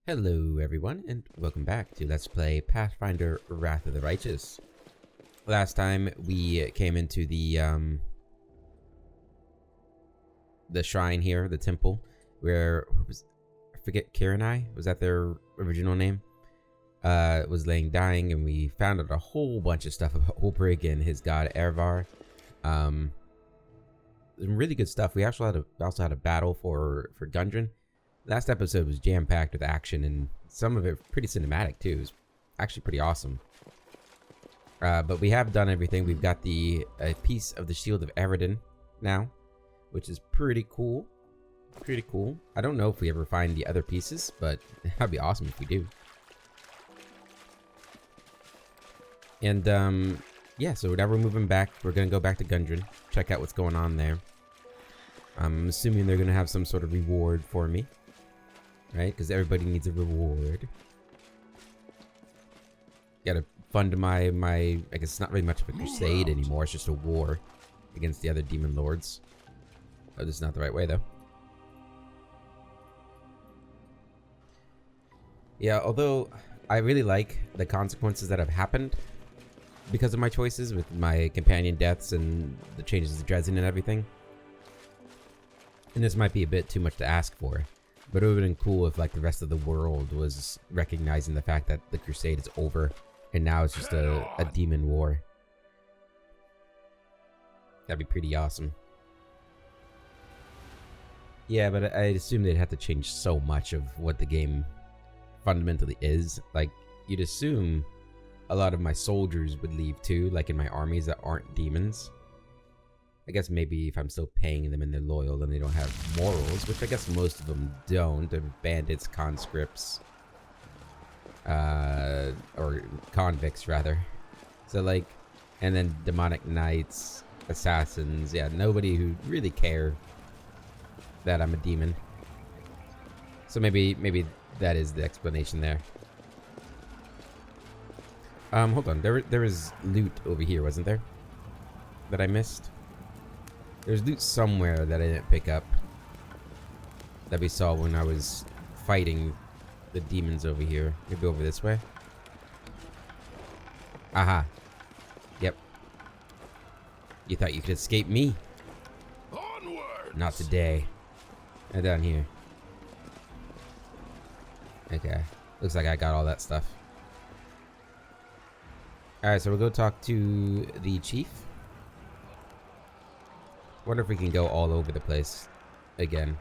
Hello everyone, and welcome back to Let's Play Pathfinder Wrath of the Righteous. Last time we came into the shrine here, the temple, where, I forget, Kiranai? Was that their original name? Was laying dying, and we found out a whole bunch of stuff about Ulbrig and his god Ervar. Some really good stuff. We also had a battle for Gundren. Last episode was jam-packed with action, and some of it pretty cinematic too. It was actually pretty awesome. But we have done everything. We've got a piece of the Shield of Eredin now, which is pretty cool. Pretty cool. I don't know if we ever find the other pieces, but that'd be awesome if we do. And yeah, so now we're moving back. We're gonna go back to Gundren, check out what's going on there. I'm assuming they're gonna have some sort of reward for me. Right, because everybody needs a reward. Gotta fund my. I guess it's not really much of a crusade anymore. It's just a war against the other demon lords. Oh, this is not the right way though. Yeah, although I really like the consequences that have happened because of my choices with my companion deaths and the changes to Dresden and everything. And this might be a bit too much to ask for. But it would have been cool if, like, the rest of the world was recognizing the fact that the crusade is over, and now it's just a demon war. That'd be pretty awesome. Yeah, but I assume they'd have to change so much of what the game fundamentally is. Like, you'd assume a lot of my soldiers would leave too, like in my armies that aren't demons. I guess maybe if I'm still paying them and they're loyal, then they don't have morals, which I guess most of them don't. They're bandits, conscripts, or convicts rather. So like, and then demonic knights, assassins. Yeah, nobody who really care that I'm a demon. So maybe that is the explanation there. Hold on. There was loot over here, wasn't there? That I missed. There's loot somewhere that I didn't pick up that we saw when I was fighting the demons over here. Maybe over this way. Aha. Yep. You thought you could escape me? Onwards. Not today. And down here. Okay. Looks like I got all that stuff. Alright, so we'll go talk to the chief. Wonder if we can go all over the place again.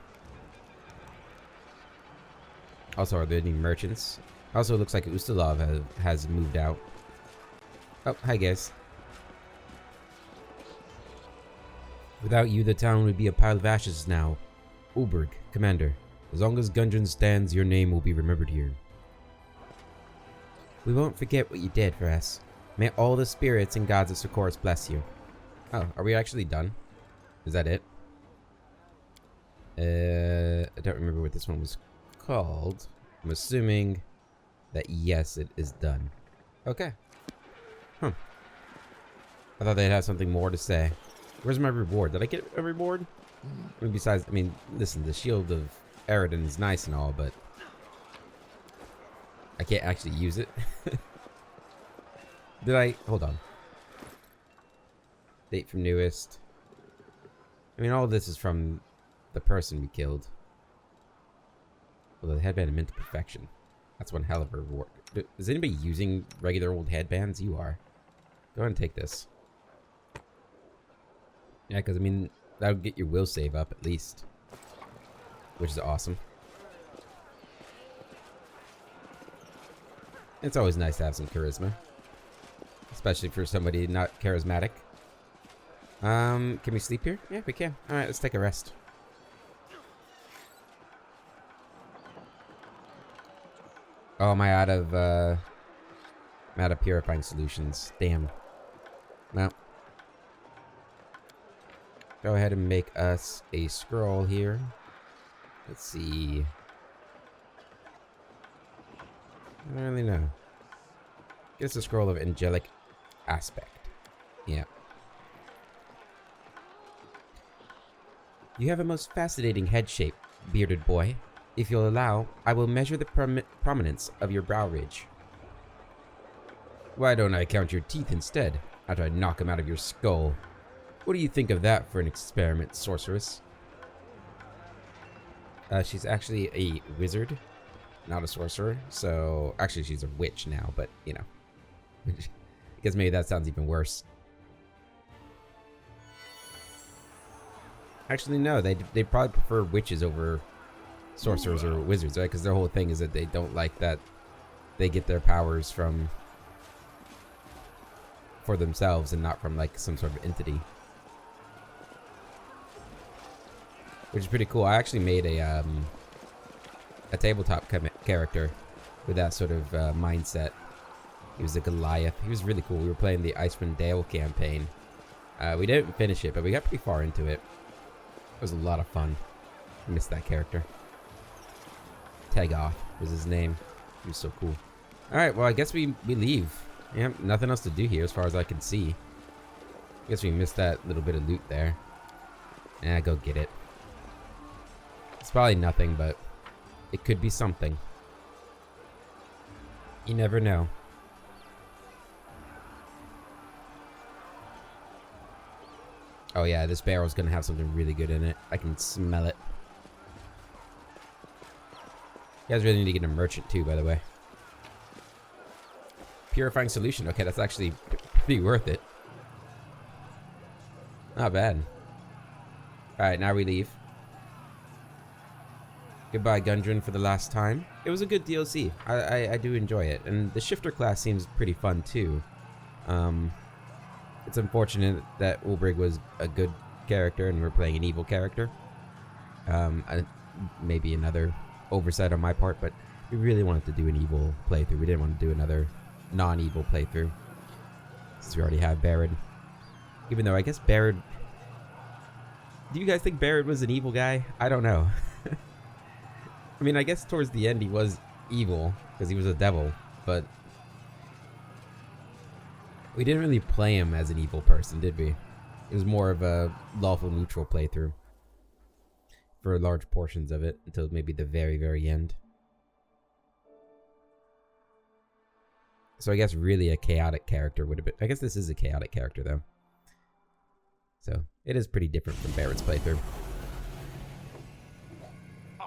Also, are there any merchants? Also, it looks like Ustalav has moved out. Oh, hi guys. Without you, the town would be a pile of ashes now. Ulbrig, Commander. As long as Gundren stands, your name will be remembered here. We won't forget what you did for us. May all the spirits and gods of Socorus bless you. Oh, are we actually done? Is that it? I don't remember what this one was called. I'm assuming that yes, it is done. Okay. Huh. I thought they'd have something more to say. Where's my reward? Did I get a reward? I mean, besides, I mean, listen, the Shield of Eredin is nice and all, but I can't actually use it. Did I? Hold on. Date from newest. I mean, all of this is from the person we killed. Well, the headband mint to perfection. That's one hell of a reward. Is anybody using regular old headbands? You are. Go ahead and take this. Yeah, because, I mean, that'll get your will save up at least. Which is awesome. It's always nice to have some charisma. Especially for somebody not charismatic. Can we sleep here? Yeah, we can. Alright, let's take a rest. Oh, am I out of purifying solutions? Damn. Well. Go ahead and make us a scroll here. Let's see. I don't really know. Get us a scroll of angelic aspect. Yeah. You have a most fascinating head shape, bearded boy. If you'll allow, I will measure the prominence of your brow ridge. Why don't I count your teeth instead, after I knock them out of your skull? What do you think of that for an experiment, sorceress? She's actually a wizard, not a sorcerer. So, actually she's a witch now, but, you know. I guess maybe that sounds even worse. Actually, no, they probably prefer witches over sorcerers or wizards, right? Because their whole thing is that they don't like that they get their powers from for themselves and not from like some sort of entity, which is pretty cool. I actually made a tabletop character with that sort of mindset. He was a Goliath. He was really cool. We were playing the Icewind Dale campaign. We didn't finish it, but we got pretty far into it. It was a lot of fun. I missed that character. Tagoth was his name. He was so cool. Alright, well, I guess we leave. Yeah, nothing else to do here as far as I can see. I guess we missed that little bit of loot there. Go get it. It's probably nothing, but it could be something. You never know. Oh yeah, this barrel's gonna have something really good in it. I can smell it. You guys really need to get a merchant too, by the way. Purifying solution. Okay, that's actually pretty worth it. Not bad. Alright, now we leave. Goodbye, Gundren, for the last time. It was a good DLC. I do enjoy it. And the Shifter class seems pretty fun too. It's unfortunate that Ulbrig was a good character and we're playing an evil character. Maybe another oversight on my part, but we really wanted to do an evil playthrough. We didn't want to do another non-evil playthrough since we already have Barad. Even though I guess Barad... Do you guys think Barad was an evil guy? I don't know. I mean, I guess towards the end he was evil because he was a devil, but we didn't really play him as an evil person, did we? It was more of a lawful neutral playthrough for large portions of it until maybe the very, very end. So I guess really a chaotic character would have been... I guess this is a chaotic character though. So it is pretty different from Barad's playthrough.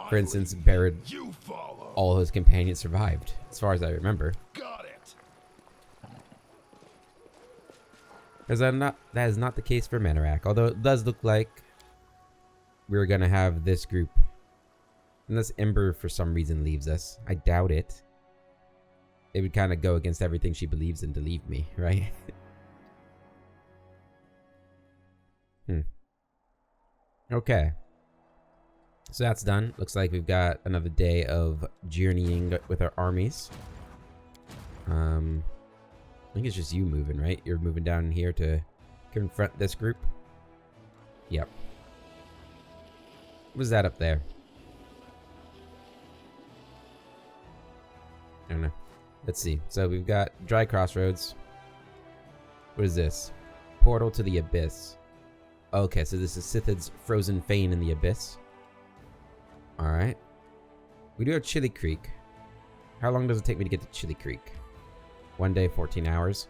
For instance, Barad, all his companions survived, as far as I remember. Got it. Because that is not the case for Menorak, although it does look like we're gonna have this group. Unless Ember for some reason leaves us. I doubt it. It would kind of go against everything she believes in to leave me, right? Okay. So that's done. Looks like we've got another day of journeying with our armies. I think it's just you moving, right? You're moving down here to confront this group. Yep. What was that up there? I don't know. Let's see. So we've got Dry Crossroads. What is this? Portal to the Abyss. Okay, so this is Sithid's Frozen Fane in the Abyss. Alright. We do have Chili Creek. How long does it take me to get to Chili Creek? 1 day, 14 hours.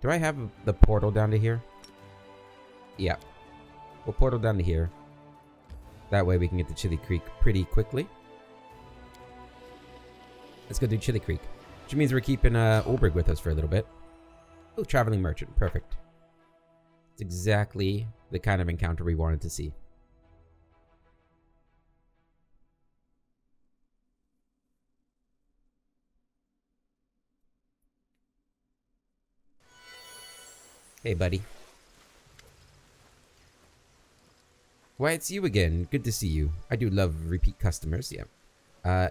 Do I have the portal down to here? Yeah. We'll portal down to here. That way we can get to Chili Creek pretty quickly. Let's go do Chili Creek. Which means we're keeping Ulbrig with us for a little bit. Oh, Traveling Merchant. Perfect. It's exactly the kind of encounter we wanted to see. Hey, buddy. Why, it's you again. Good to see you. I do love repeat customers, yeah.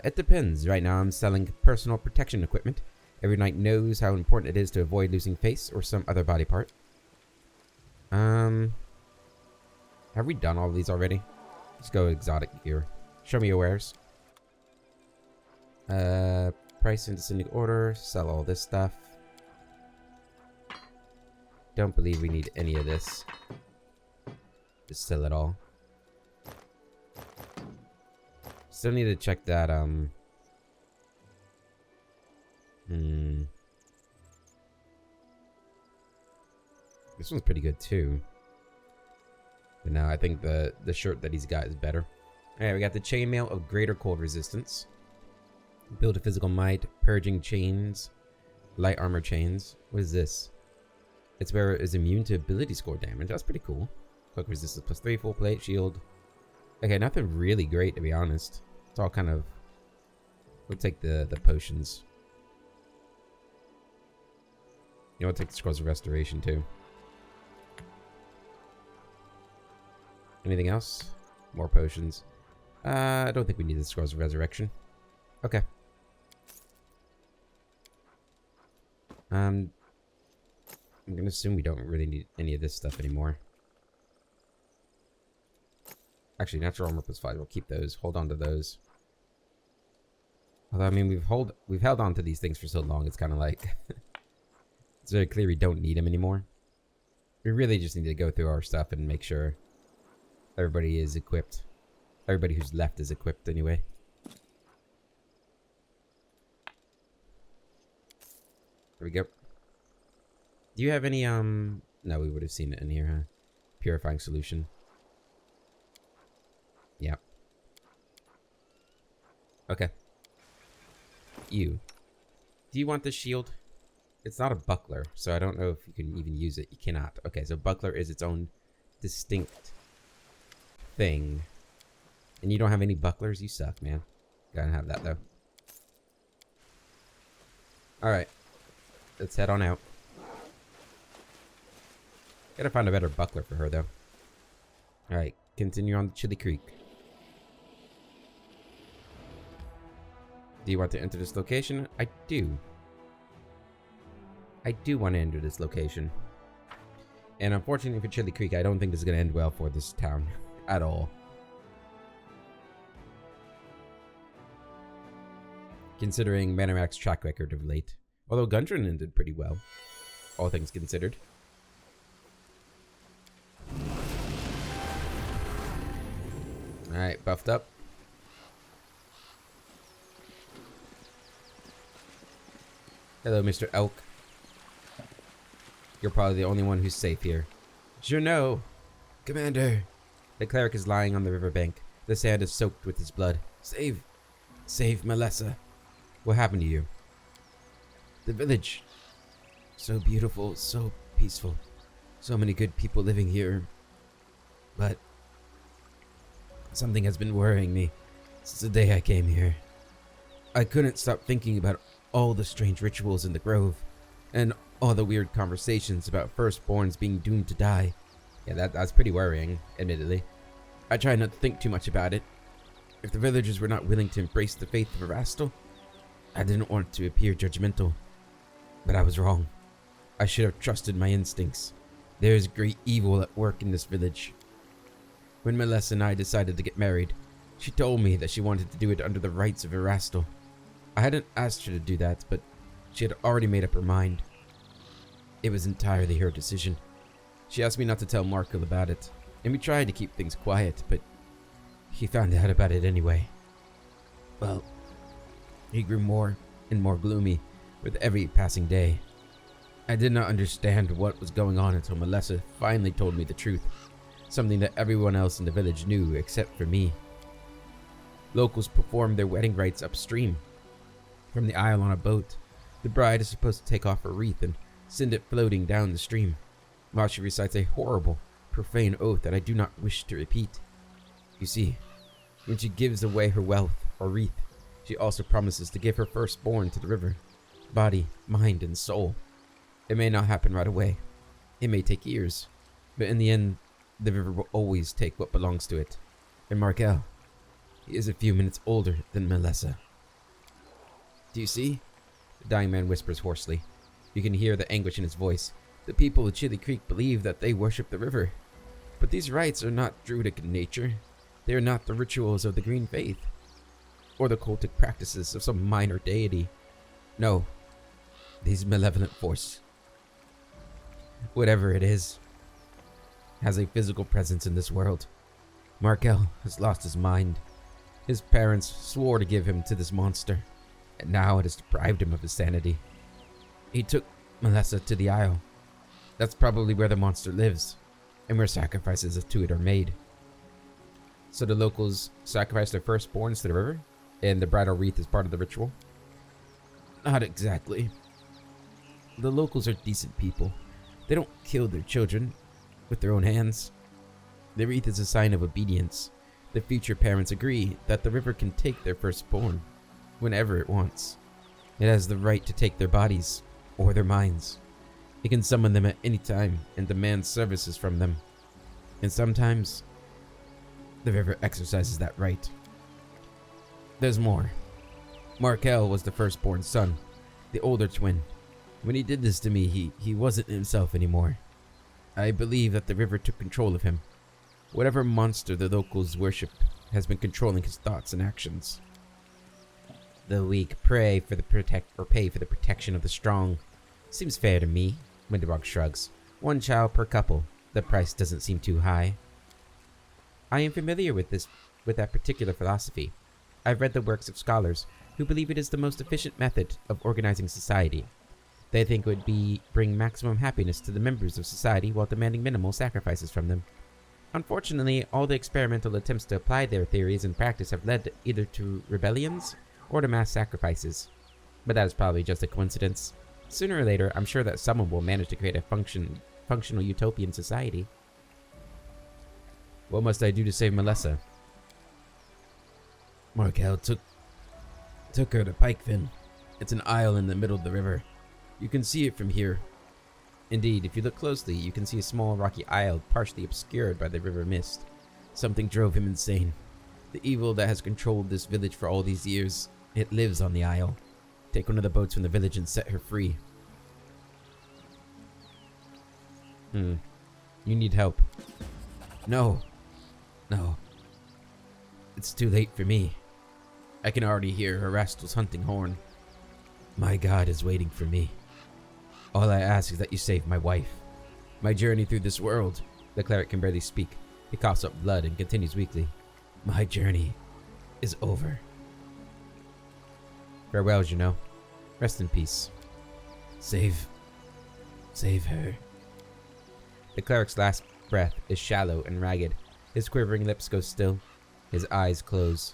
It depends. Right now I'm selling personal protection equipment. Every knight knows how important it is to avoid losing face or some other body part. Have we done all of these already? Let's go exotic gear. Show me your wares. Price in descending order. Sell all this stuff. Don't believe we need any of this. Just sell it all. Still need to check that, This one's pretty good too. But no, I think the shirt that he's got is better. Alright, we got the chainmail of greater cold resistance. Build a physical might, purging chains, light armor chains. What is this? Its wearer is immune to ability score damage. That's pretty cool. Quick resistance +3, full plate, shield. Okay, nothing really great to be honest. It's all kind of... We'll take the potions. You know, we'll take the scrolls of restoration too. Anything else? More potions. I don't think we need the scrolls of resurrection. Okay. I'm gonna assume we don't really need any of this stuff anymore. Actually, natural armor +5. We'll keep those. Hold on to those. Although, I mean, we've held on to these things for so long. It's kind of like it's very clear we don't need them anymore. We really just need to go through our stuff and make sure everybody is equipped. Everybody who's left is equipped anyway. There we go. Do you have any, no, we would have seen it in here, huh? Purifying solution. Yeah. Okay. You. Do you want the shield? It's not a buckler, so I don't know if you can even use it. You cannot. Okay, so buckler is its own distinct thing. And you don't have any bucklers? You suck, man. Gotta have that, though. Alright. Let's head on out. Gotta find a better buckler for her, though. Alright, continue on to Chili Creek. Do you want to enter this location? I do. I do want to enter this location. And unfortunately for Chili Creek, I don't think this is going to end well for this town. At all. Considering Manorak's track record of late. Although Gundren ended pretty well. All things considered. Alright, buffed up. Hello, Mr. Elk. You're probably the only one who's safe here. Journeau! Commander! The cleric is lying on the riverbank. The sand is soaked with his blood. Save Melessa. What happened to you? The village. So beautiful, so peaceful. So many good people living here. But something has been worrying me since the day I came here. I couldn't stop thinking about all the strange rituals in the grove, and all the weird conversations about firstborns being doomed to die. Yeah, that's pretty worrying, admittedly. I try not to think too much about it. If the villagers were not willing to embrace the faith of Erastil, I didn't want to appear judgmental. But I was wrong. I should have trusted my instincts. There is great evil at work in this village. When Melessa and I decided to get married, she told me that she wanted to do it under the rites of Erastil. I hadn't asked her to do that, but she had already made up her mind. It was entirely her decision. She asked me not to tell Markel about it, and we tried to keep things quiet, but he found out about it anyway. Well, he grew more and more gloomy with every passing day. I did not understand what was going on until Melessa finally told me the truth, something that everyone else in the village knew except for me. Locals perform their wedding rites upstream. From the isle on a boat, the bride is supposed to take off her wreath and send it floating down the stream, while she recites a horrible, profane oath that I do not wish to repeat. You see, when she gives away her wealth or wreath, she also promises to give her firstborn to the river, body, mind, and soul. It may not happen right away. It may take years, but in the end, the river will always take what belongs to it. And Markel, he is a few minutes older than Melessa. Do you see? The dying man whispers hoarsely. You can hear the anguish in his voice. The people of Chili Creek believe that they worship the river. But these rites are not druidic in nature. They are not the rituals of the Green Faith, or the cultic practices of some minor deity. No, these malevolent force, whatever it is, has a physical presence in this world. Markel has lost his mind. His parents swore to give him to this monster, and now it has deprived him of his sanity. He took Melissa to the Isle. That's probably where the monster lives, and where sacrifices to it are made. So the locals sacrifice their firstborns to the river, and the bridal wreath is part of the ritual? Not exactly. The locals are decent people. They don't kill their children with their own hands. The wreath is a sign of obedience. The future parents agree that the river can take their firstborn whenever it wants. It has the right to take their bodies or their minds. It can summon them at any time and demand services from them. And sometimes, the river exercises that right. There's more. Markel was the firstborn son, the older twin. When he did this to me, he wasn't himself anymore. I believe that the river took control of him. Whatever monster the locals worship has been controlling his thoughts and actions. The weak pray for the pay for the protection of the strong. Seems fair to me. Winterborg shrugs. 1 child per couple. The price doesn't seem too high. I am familiar with that particular philosophy. I've read the works of scholars who believe it is the most efficient method of organizing society. They think it would bring maximum happiness to the members of society while demanding minimal sacrifices from them. Unfortunately, all the experimental attempts to apply their theories in practice have led either to rebellions or to mass sacrifices. But that is probably just a coincidence. Sooner or later, I'm sure that someone will manage to create a functional utopian society. What must I do to save Melissa? Markel took her to Pikefin. It's an isle in the middle of the river. You can see it from here. Indeed, if you look closely, you can see a small rocky isle partially obscured by the river mist. Something drove him insane. The evil that has controlled this village for all these years, it lives on the isle. Take one of the boats from the village and set her free. You need help. No. It's too late for me. I can already hear Erastel's hunting horn. My God is waiting for me. All I ask is that you save my wife. My journey through this world. The cleric can barely speak. He coughs up blood and continues weakly. My journey is over. Farewell, Juno. Rest in peace. Save her. The cleric's last breath is shallow and ragged. His quivering lips go still. His eyes close.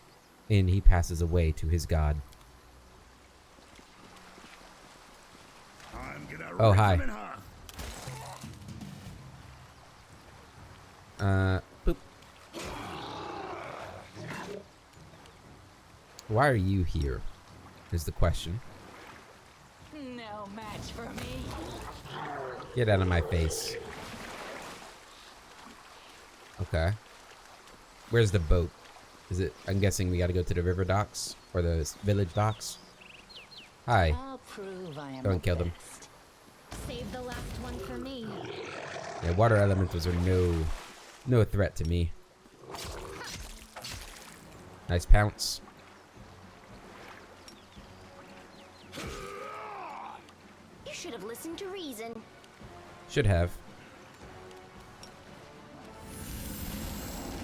And he passes away to his god. Oh, hi. Boop. Why are you here? Is the question. No match for me. Get out of my face. Okay. Where's the boat? Is it? I'm guessing we gotta go to the river docks or the village docks. Hi. I'll prove I am Go and kill them. Save the last one for me. Yeah, water elementals are no threat to me. Nice pounce. You should have listened to reason. Should have.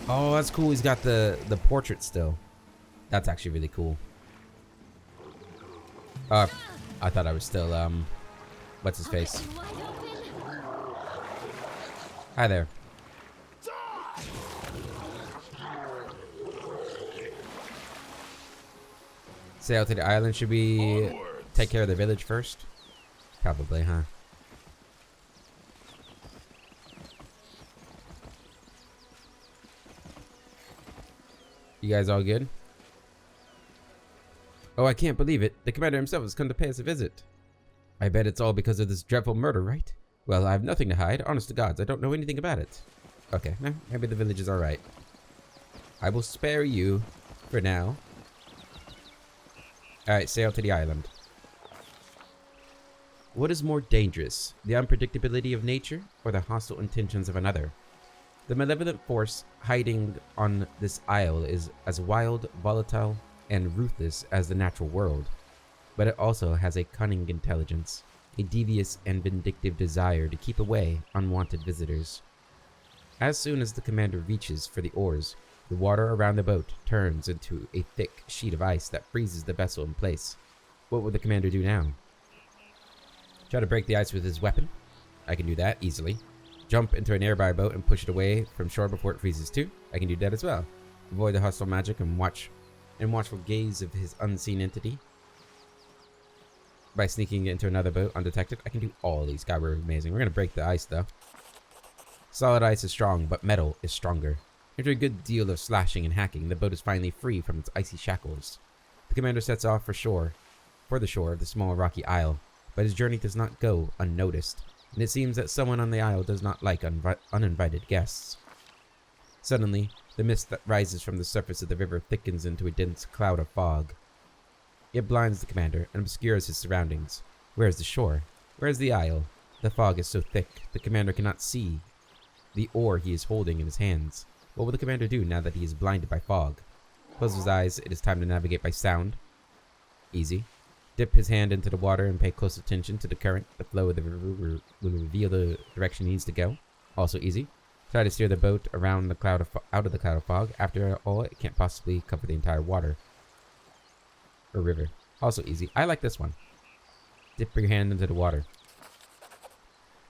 Oh, that's cool. He's got the portrait still. That's actually really cool. I thought I was still what's his face? Hi there. Sail to the island. Should we take care of the village first? Probably, huh? You guys all good? Oh, I can't believe it. The commander himself has come to pay us a visit. I bet it's all because of this dreadful murder, right? Well, I have nothing to hide. Honest to gods, I don't know anything about it. Okay, maybe the village is alright. I will spare you for now. Alright, sail to the island. What is more dangerous, the unpredictability of nature or the hostile intentions of another? The malevolent force hiding on this isle is as wild, volatile, and ruthless as the natural world, but it also has a cunning intelligence, a devious and vindictive desire to keep away unwanted visitors. As soon as the commander reaches for the oars, The water around the boat turns into a thick sheet of ice that freezes the vessel in place. What will the commander do now? Try to break the ice with his weapon. I can do that easily. Jump into a nearby boat and push it away from shore before it freezes too. I can do that as well. Avoid the hostile magic and watchful gaze of his unseen entity. By sneaking into another boat undetected. I can do all of these. God, we're amazing. We're going to break the ice though. Solid ice is strong, but metal is stronger. After a good deal of slashing and hacking, the boat is finally free from its icy shackles. The commander sets off for the shore of the small rocky isle, but his journey does not go unnoticed, and it seems that someone on the isle does not like uninvited guests. Suddenly, the mist that rises from the surface of the river thickens into a dense cloud of fog. It blinds the commander and obscures his surroundings. Where is the shore? Where is the isle? The fog is so thick, the commander cannot see the oar he is holding in his hands. What will the commander do now that he is blinded by fog? Close his eyes. It is time to navigate by sound. Easy. Dip his hand into the water and pay close attention to the current. The flow of the river will reveal the direction he needs to go. Also easy. Try to steer the boat around the cloud out of the cloud of fog. After all, it can't possibly cover the entire water or river. Also easy. I like this one. Dip your hand into the water.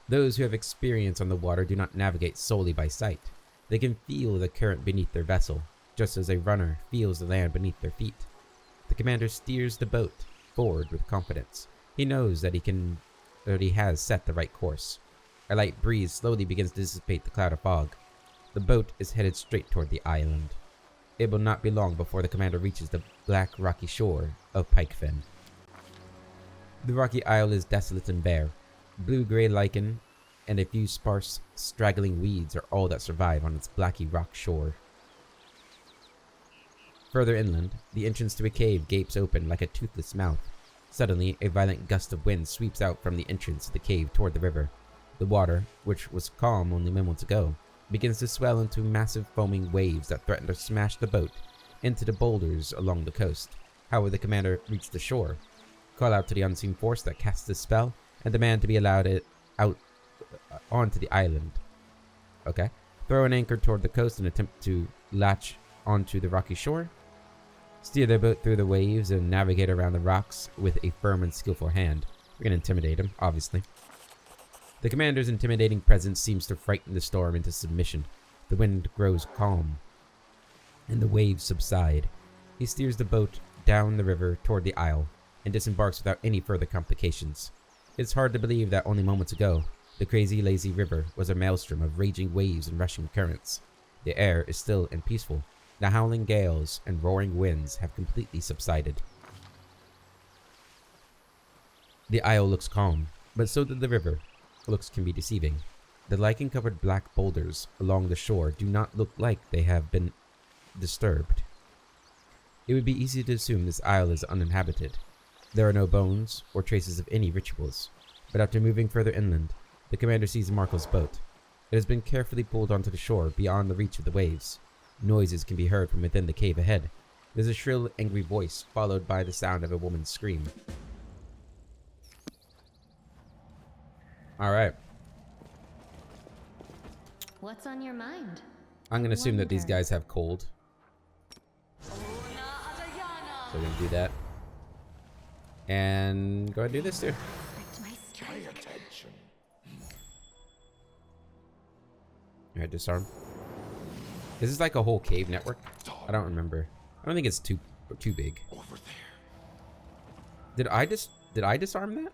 Those who have experience on the water do not navigate solely by sight. They can feel the current beneath their vessel, just as a runner feels the land beneath their feet. The commander steers the boat forward with confidence. He knows that he has set the right course. A light breeze slowly begins to dissipate the cloud of fog. The boat is headed straight toward the island. It will not be long before the commander reaches the black rocky shore of Pikefen. The rocky isle is desolate and bare. Blue-gray lichen and a few sparse, straggling weeds are all that survive on its blacky rock shore. Further inland, the entrance to a cave gapes open like a toothless mouth. Suddenly, a violent gust of wind sweeps out from the entrance to the cave toward the river. The water, which was calm only moments ago, begins to swell into massive foaming waves that threaten to smash the boat into the boulders along the coast. How will the commander reach the shore? Call out to the unseen force that casts the spell and demand to be allowed out onto the island. Okay. Throw an anchor toward the coast and attempt to latch onto the rocky shore. Steer the boat through the waves and navigate around the rocks with a firm and skillful hand. We're going to intimidate him, obviously. The commander's intimidating presence seems to frighten the storm into submission. The wind grows calm, and the waves subside. He steers the boat down the river toward the isle, and disembarks without any further complications. It's hard to believe that only moments ago, the crazy, lazy river was a maelstrom of raging waves and rushing currents. The air is still and peaceful. The howling gales and roaring winds have completely subsided. The isle looks calm, but so did the river. Looks can be deceiving. The lichen-covered black boulders along the shore do not look like they have been disturbed. It would be easy to assume this isle is uninhabited. There are no bones or traces of any rituals, but after moving further inland, the commander sees Marco's boat. It has been carefully pulled onto the shore beyond the reach of the waves. Noises can be heard from within the cave ahead. There's a shrill, angry voice, followed by the sound of a woman's scream. Alright. What's on your mind? I'm gonna assume that these guys have cold. So we're gonna do that. And go ahead and do this too. Pay attention. Alright, disarm. Is this like a whole cave network? I don't remember. I don't think it's too big. Over there. Did I disarm that?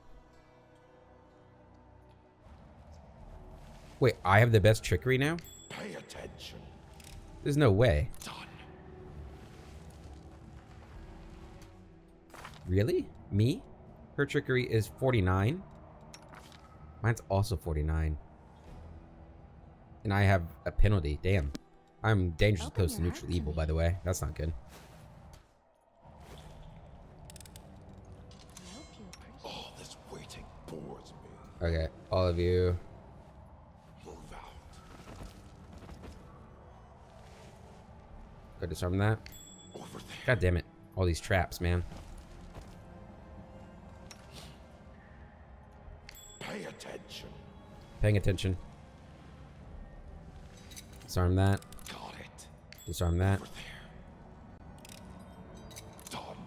Wait, I have the best trickery now? Pay attention. There's no way. Done. Really? Me? Her trickery is 49. Mine's also 49. And I have a penalty. Damn. I'm dangerously close to neutral evil, by the way. That's not good. All this waiting bores me. Okay, all of you. Move out. Go disarm that. Over there. God damn it. All these traps, man. Pay attention. Paying attention. Disarm that. Got it. Disarm that. Over there. Done.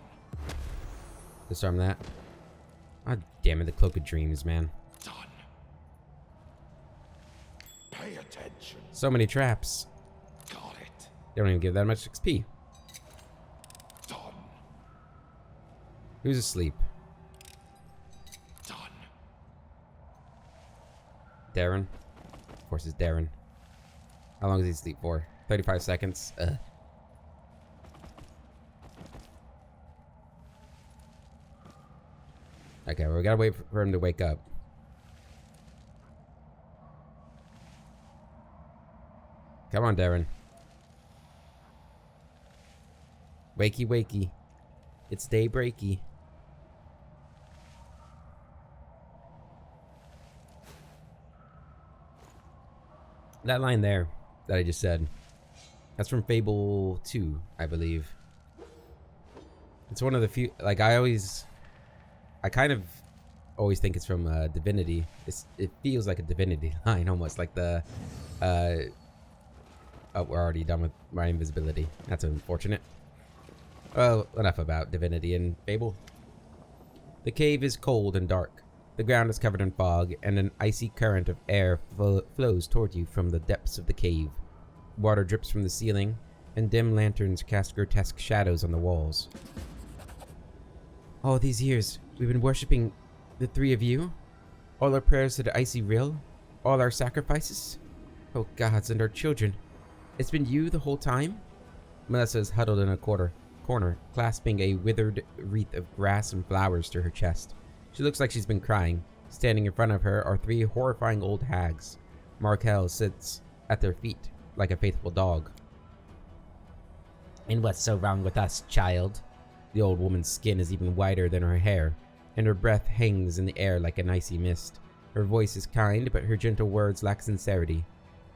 Disarm that. Ah, damn it, the Cloak of Dreams, man. Done. Pay attention. So many traps. Got it. They don't even give that much XP. Done. Who's asleep? Done. Darren? Of course it's Darren. How long does he sleep for? 35 seconds? Ugh. Okay, well, we gotta wait for him to wake up. Come on, Darren. Wakey, wakey. It's daybreaky. That line there that I just said, that's from Fable 2, I believe. It's one of the few, like I kind of always think it's from Divinity. It feels like a Divinity line almost, like the, oh, we're already done with my invisibility. That's unfortunate. Well, enough about Divinity and Fable. The cave is cold and dark. The ground is covered in fog, and an icy current of air flows toward you from the depths of the cave. Water drips from the ceiling, and dim lanterns cast grotesque shadows on the walls. All these years, we've been worshipping the three of you? All our prayers to the icy rill? All our sacrifices? Oh gods, and our children. It's been you the whole time? Melissa is huddled in a corner, clasping a withered wreath of grass and flowers to her chest. She looks like she's been crying. Standing in front of her are three horrifying old hags. Markel sits at their feet like a faithful dog. And what's so wrong with us, child? The old woman's skin is even whiter than her hair, and her breath hangs in the air like an icy mist. Her voice is kind, but her gentle words lack sincerity.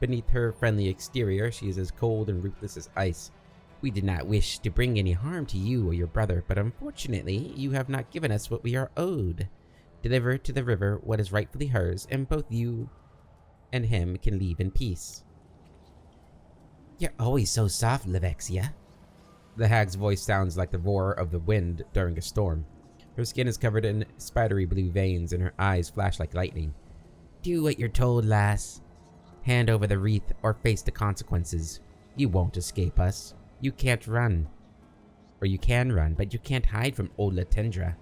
Beneath her friendly exterior, she is as cold and ruthless as ice. We did not wish to bring any harm to you or your brother, but unfortunately, you have not given us what we are owed. Deliver to the river what is rightfully hers, and both you and him can leave in peace. You're always so soft, Levexia. The hag's voice sounds like the roar of the wind during a storm. Her skin is covered in spidery blue veins, and her eyes flash like lightning. Do what you're told, lass. Hand over the wreath or face the consequences. You won't escape us. You can't run. Or you can run, but you can't hide from old Latendra.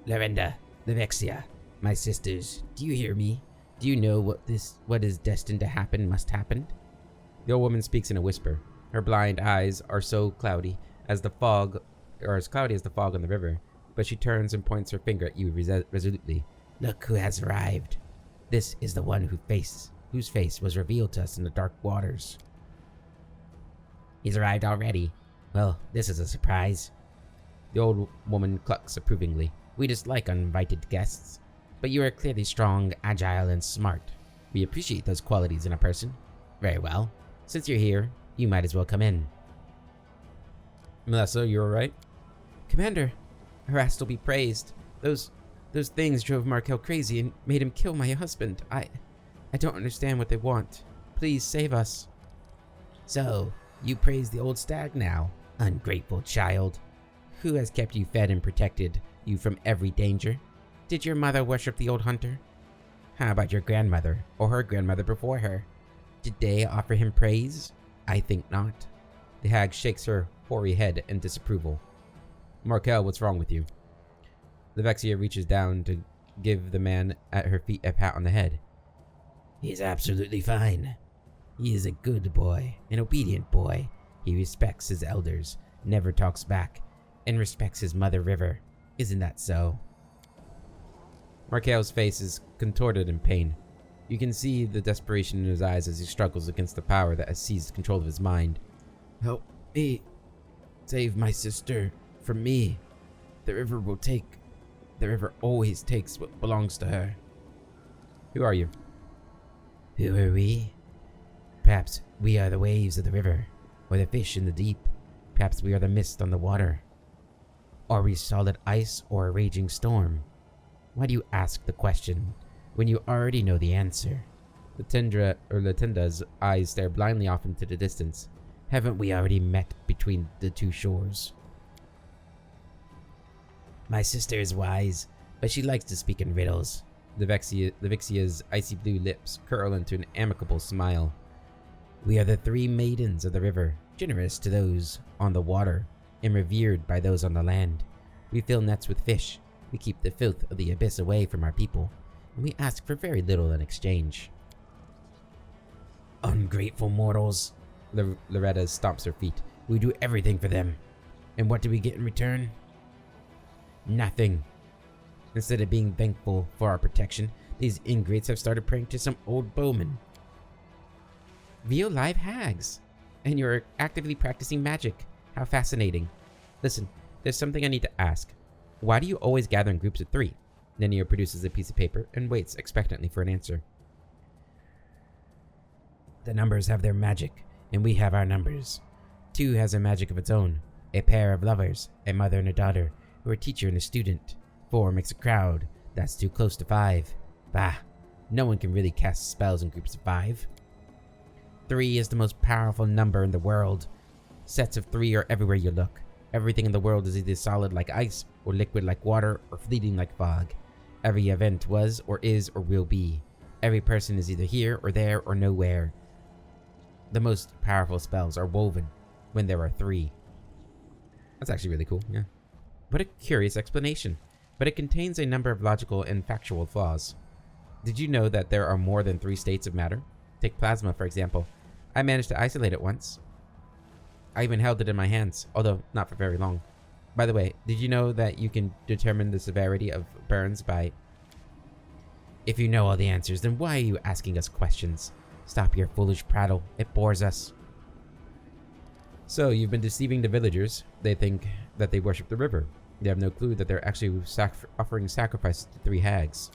Lavenda, Levexia, my sisters, do you hear me? Do you know what is destined to happen must happen? The old woman speaks in a whisper. Her blind eyes are so cloudy as the fog, or as cloudy as the fog on the river, but she turns and points her finger at you resolutely. Look who has arrived. This is the one whose face was revealed to us in the dark waters. He's arrived already. Well, this is a surprise. The old woman clucks approvingly. We dislike uninvited guests, but you are clearly strong, agile, and smart. We appreciate those qualities in a person. Very well. Since you're here, you might as well come in. Melissa, you alright? Commander, Erastil be praised. Those things drove Markel crazy and made him kill my husband. I don't understand what they want. Please save us. So, you praise the old stag now, ungrateful child. Who has kept you fed and protected you from every danger? Did your mother worship the old hunter? How about your grandmother, or her grandmother before her? Did they offer him praise? I think not. The hag shakes her hoary head in disapproval. Markel, what's wrong with you? Levexia reaches down to give the man at her feet a pat on the head. He's absolutely fine. He is a good boy, an obedient boy. He respects his elders, never talks back, and respects his mother river. Isn't that so? Markel's face is contorted in pain. You can see the desperation in his eyes as he struggles against the power that has seized control of his mind. Help me. Save my sister from me. The river always takes what belongs to her. Who are you? Who are we? Perhaps we are the waves of the river, or the fish in the deep. Perhaps we are the mist on the water. Are we solid ice or a raging storm? Why do you ask the question when you already know the answer? Latinda's eyes stare blindly off into the distance. Haven't we already met between the two shores? My sister is wise, but she likes to speak in riddles. Levixia's icy blue lips curl into an amicable smile. We are the three maidens of the river, generous to those on the water, and revered by those on the land. We fill nets with fish, we keep the filth of the abyss away from our people, and we ask for very little in exchange. Ungrateful mortals. Loretta stomps her feet. We do everything for them. And what do we get in return? Nothing. Instead of being thankful for our protection, these ingrates have started praying to some old bowman. Real live hags. And you're actively practicing magic. How fascinating. Listen, there's something I need to ask. Why do you always gather in groups of 3? Nenio produces a piece of paper and waits expectantly for an answer. The numbers have their magic, and we have our numbers. 2 has a magic of its own. A pair of lovers, a mother and a daughter, or a teacher and a student. 4 makes a crowd. That's too close to 5. Bah, no one can really cast spells in groups of 5. 3 is the most powerful number in the world. Sets of 3 are everywhere you look. Everything in the world is either solid like ice, or liquid like water, or fleeting like fog. Every event was, or is, or will be. Every person is either here, or there, or nowhere. The most powerful spells are woven when there are 3. That's actually really cool, yeah. What a curious explanation, but it contains a number of logical and factual flaws. Did you know that there are more than 3 states of matter? Take plasma, for example. I managed to isolate it once. I even held it in my hands, although not for very long. By the way, did you know that you can determine the severity of burns by... If you know all the answers, then why are you asking us questions? Stop your foolish prattle. It bores us. So, you've been deceiving the villagers. They think that they worship the river. They have no clue that they're actually offering sacrifices to 3 hags.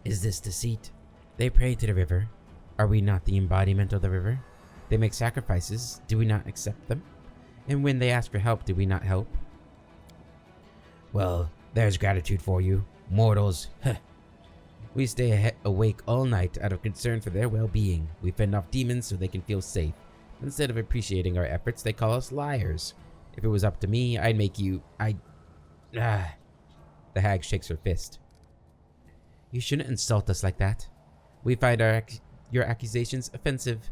Is this deceit? They pray to the river. Are we not the embodiment of the river? They make sacrifices. Do we not accept them? And when they ask for help, do we not help? Well, there's gratitude for you. Mortals. We stay awake all night out of concern for their well-being. We fend off demons so they can feel safe. Instead of appreciating our efforts, they call us liars. If it was up to me, I'd make you... The hag shakes her fist. You shouldn't insult us like that. We find your accusations offensive.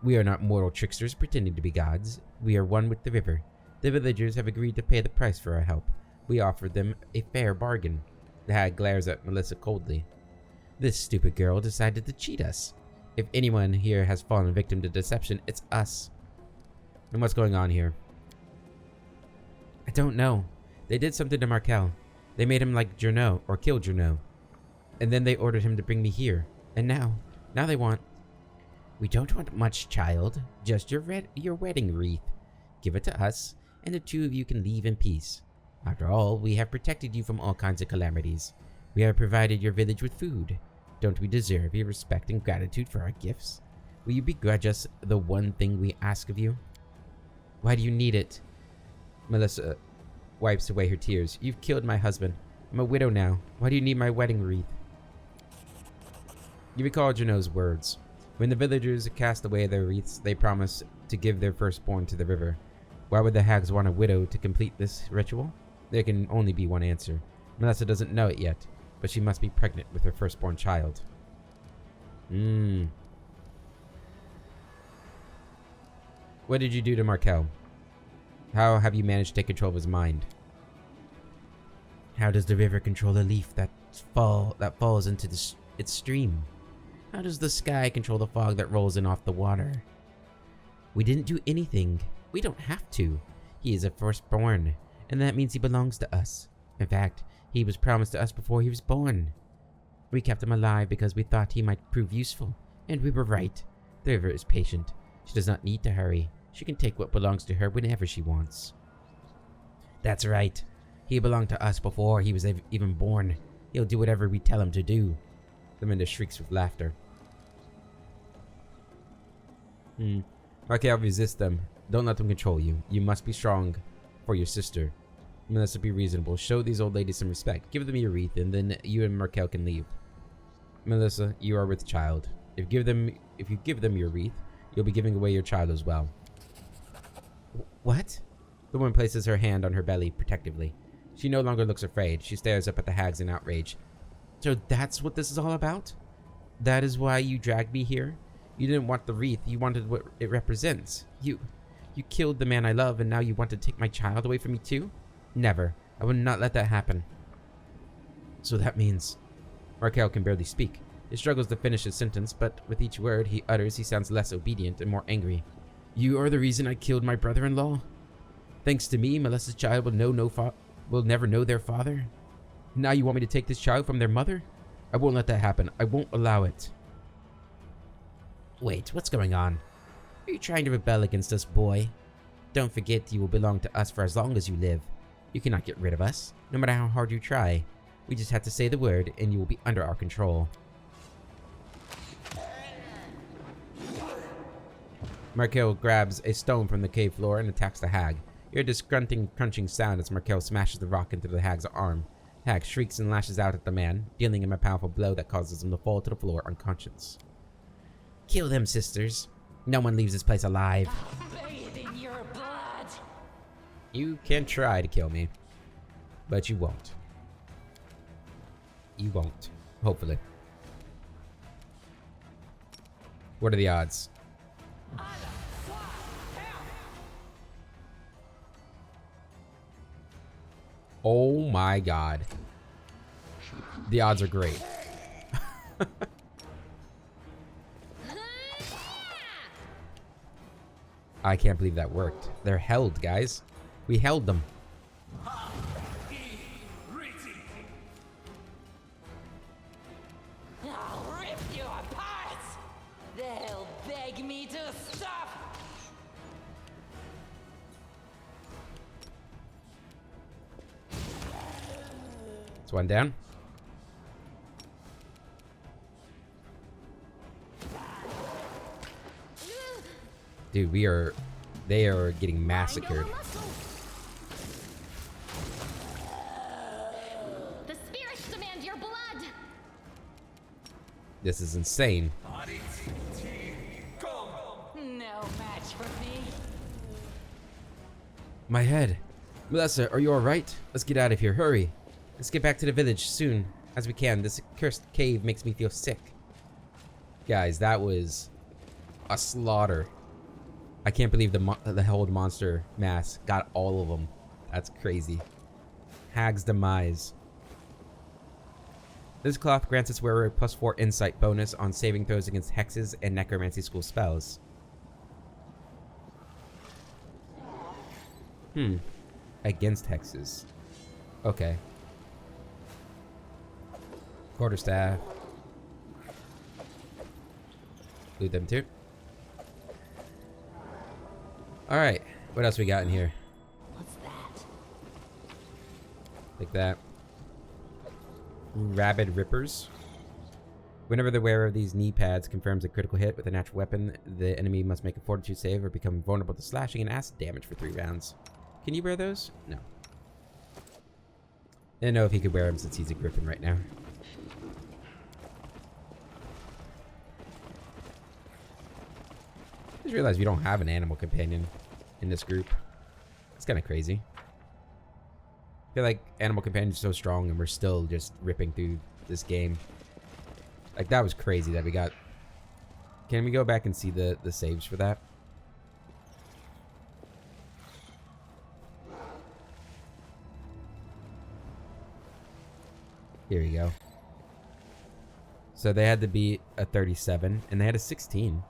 We are not mortal tricksters pretending to be gods. We are one with the river. The villagers have agreed to pay the price for our help. We offered them a fair bargain. The hag glares at Melissa coldly. This stupid girl decided to cheat us. If anyone here has fallen victim to deception, it's us. And what's going on here? I don't know. They did something to Markel. They made him like Journeau, or killed Journeau. And then they ordered him to bring me here. And now they want... We don't want much, child. Just your wedding wreath. Give it to us, and the 2 of you can leave in peace. After all, we have protected you from all kinds of calamities. We have provided your village with food. Don't we deserve your respect and gratitude for our gifts? Will you begrudge us the one thing we ask of you? Why do you need it? Melissa wipes away her tears. You've killed my husband. I'm a widow now. Why do you need my wedding wreath? You recall Journeau's words. When the villagers cast away their wreaths, they promised to give their firstborn to the river. Why would the hags want a widow to complete this ritual? There can only be one answer. Melissa doesn't know it yet, but she must be pregnant with her firstborn child. What did you do to Markel? How have you managed to take control of his mind? How does the river control a leaf that falls into its stream? How does the sky control the fog that rolls in off the water? We didn't do anything. We don't have to. He is a firstborn, and that means he belongs to us. In fact, he was promised to us before he was born. We kept him alive because we thought he might prove useful, and we were right. The river is patient. She does not need to hurry. She can take what belongs to her whenever she wants. That's right. He belonged to us before he was even born. He'll do whatever we tell him to do. Laminda shrieks with laughter. Markel, resist them. Don't let them control you. You must be strong for your sister. Melissa, be reasonable. Show these old ladies some respect. Give them your wreath, and then you and Markel can leave. Melissa, you are with child. If you give them your wreath, you'll be giving away your child as well. What? The woman places her hand on her belly protectively. She no longer looks afraid. She stares up at the hags in outrage. So that's what this is all about? That is why you dragged me here? You didn't want the wreath. You wanted what it represents. You killed the man I love, and now you want to take my child away from me too? Never. I would not let that happen. So that means... Markel can barely speak. He struggles to finish his sentence, but with each word he utters, he sounds less obedient and more angry. You are the reason I killed my brother-in-law? Thanks to me, Melissa's child will never know their father? Now you want me to take this child from their mother? I won't let that happen. I won't allow it. Wait, what's going on? Are you trying to rebel against us, boy? Don't forget you will belong to us for as long as you live. You cannot get rid of us, no matter how hard you try. We just have to say the word, and you will be under our control. Markel grabs a stone from the cave floor and attacks the hag. You hear a disgrunting, crunching sound as Markel smashes the rock into the hag's arm. The hag shrieks and lashes out at the man, dealing him a powerful blow that causes him to fall to the floor unconscious. Kill them, sisters. No one leaves this place alive. Bathe in your blood. You can try to kill me, but you won't. You won't. Hopefully. What are the odds? Oh my god. The odds are great. I can't believe that worked. They're held, guys. We held them. I'll rip you apart. They'll beg me to stop. It's one down. Dude, they are getting massacred. The spirits demand your blood. This is insane. No match for me. My head. Melissa, are you alright? Let's get out of here. Hurry. Let's get back to the village soon as we can. This cursed cave makes me feel sick. Guys, that was a slaughter. I can't believe the held monster mass got all of them. That's crazy. Hag's demise. This cloth grants its wearer a +4 insight bonus on saving throws against hexes and necromancy school spells. Against hexes. Okay. Quarterstaff. Loot them too. Alright. What else we got in here? What's that? Like that. Rabid Rippers. Whenever the wearer of these knee pads confirms a critical hit with a natural weapon, the enemy must make a fortitude save or become vulnerable to slashing and acid damage for 3 rounds. Can you wear those? No. I didn't know if he could wear them since he's a griffin right now. I just realized we don't have an animal companion in this group. It's kind of crazy. I feel like animal companions are so strong and we're still just ripping through this game. Like, that was crazy that we got... Can we go back and see the saves for that? Here we go. So they had to beat a 37 and they had a 16.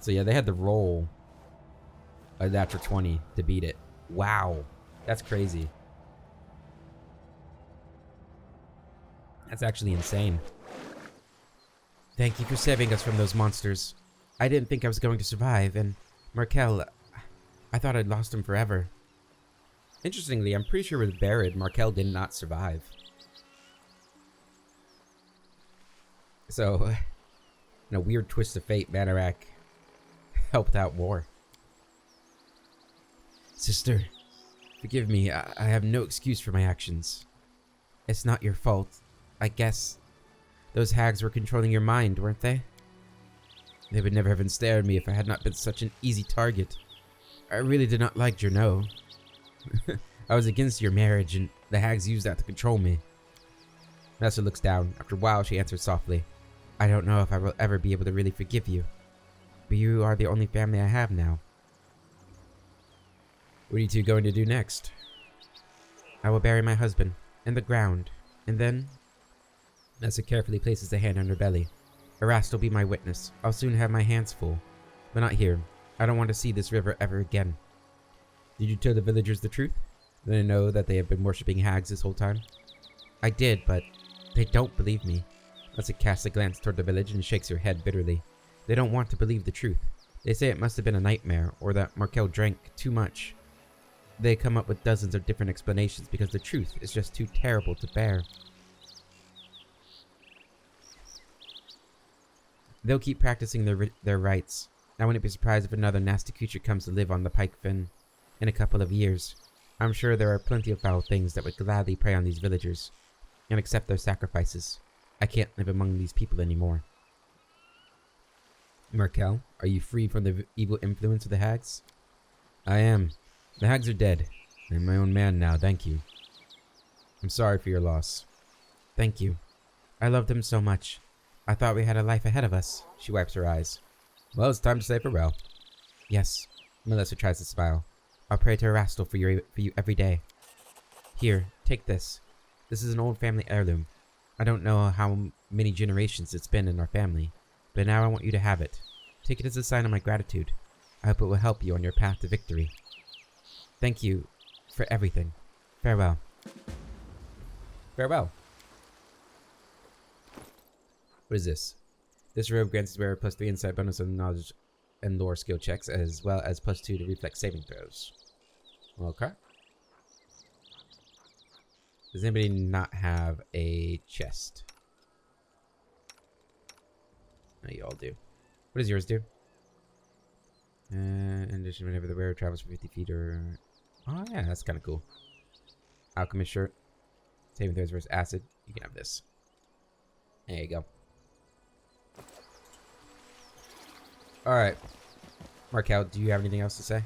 So yeah, they had to roll a natural 20 to beat it. Wow. That's crazy. That's actually insane. Thank you for saving us from those monsters. I didn't think I was going to survive, and Markel, I thought I'd lost him forever. Interestingly, I'm pretty sure with Barad, Markel did not survive. So, in a weird twist of fate, Manarak helped out more. Sister, forgive me. I have no excuse for my actions. It's not your fault. I guess Those hags were controlling your mind, weren't they? They would never have ensnared me if I had not been such an easy target. I really did not like Journo. I was against your marriage, and the hags used that to control me. Nessa looks down. After a while, she answers softly. I don't know if I will ever be able to really forgive you. But you are the only family I have now. What are you two going to do next? I will bury my husband in the ground, and then... Nessa carefully places a hand on her belly. Erast will be my witness. I'll soon have my hands full. But not here. I don't want to see this river ever again. Did you tell the villagers the truth? Do they know that they have been worshipping hags this whole time? I did, but they don't believe me. Nessa casts a glance toward the village and shakes her head bitterly. They don't want to believe the truth. They say it must have been a nightmare, or that Markel drank too much. They come up with dozens of different explanations because the truth is just too terrible to bear. They'll keep practicing their rites. I wouldn't be surprised if another nasty creature comes to live on the Pike Fen in a couple of years. I'm sure there are plenty of foul things that would gladly prey on these villagers and accept their sacrifices. I can't live among these people anymore. Markel, are you free from the evil influence of the hags? I am. The hags are dead. I'm my own man now, thank you. I'm sorry for your loss. Thank you. I loved him so much. I thought we had a life ahead of us. She wipes her eyes. Well, it's time to say farewell. Yes. Melissa tries to smile. I'll pray to Erastil for you every day. Here, take this. This is an old family heirloom. I don't know how many generations it's been in our family, but now I want you to have it. Take it as a sign of my gratitude. I hope it will help you on your path to victory. Thank you for everything. Farewell. Farewell. What is this? This robe grants its wearer +3 insight bonus on knowledge and lore skill checks, as well as +2 to reflex saving throws. Okay. Does anybody not have a chest? No, you all do. What does yours do? In addition, whenever the wearer travels for 50 feet or... Oh yeah, that's kind of cool. Alchemist shirt. Saving throws versus acid. You can have this. There you go. Alright. Markel, do you have anything else to say?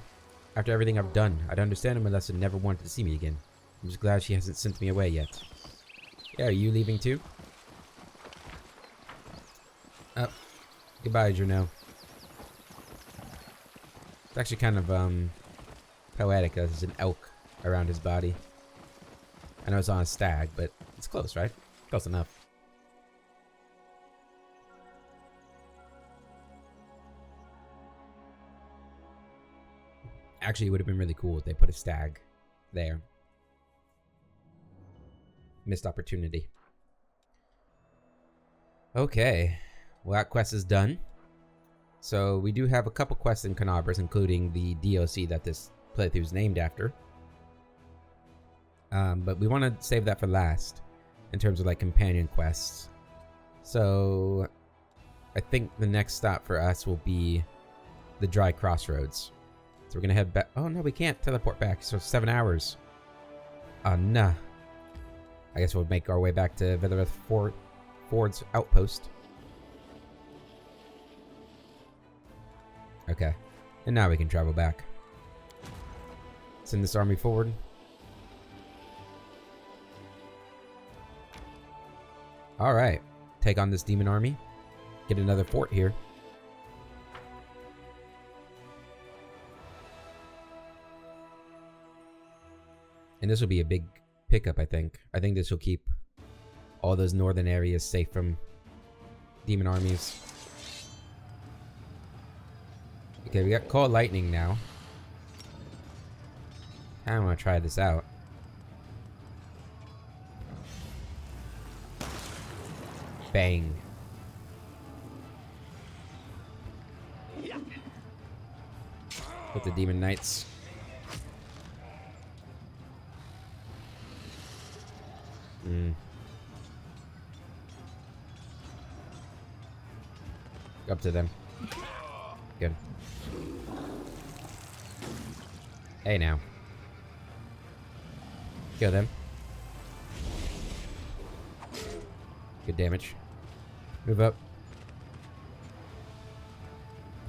After everything I've done, I'd understand if Melissa never wanted to see me again. I'm just glad she hasn't sent me away yet. Yeah, are you leaving too? Oh. Goodbye, Journo. It's actually kind of, poetic. There's an elk around his body. I know it's on a stag, but it's close, right? Close enough. Actually, it would have been really cool if they put a stag there. Missed opportunity. Okay. Well, that quest is done. So, we do have a couple quests in Kenabres, including the DLC that this playthrough is named after. But we want to save that for last, in terms of, like, companion quests. So, I think the next stop for us will be the Dry Crossroads. So we're gonna head back. Oh no, we can't teleport back. So 7 hours. Oh nah. I guess we'll make our way back to Villoreth Ford's outpost. Okay. And now we can travel back. Send this army forward. Alright. Take on this demon army. Get another fort here. And this will be a big pickup, I think. I think this will keep all those northern areas safe from demon armies. Okay, we got Call Lightning now. I want to try this out. Bang. With the Demon Knights. Up to them. Good. Hey now. Kill them. Good damage. Move up.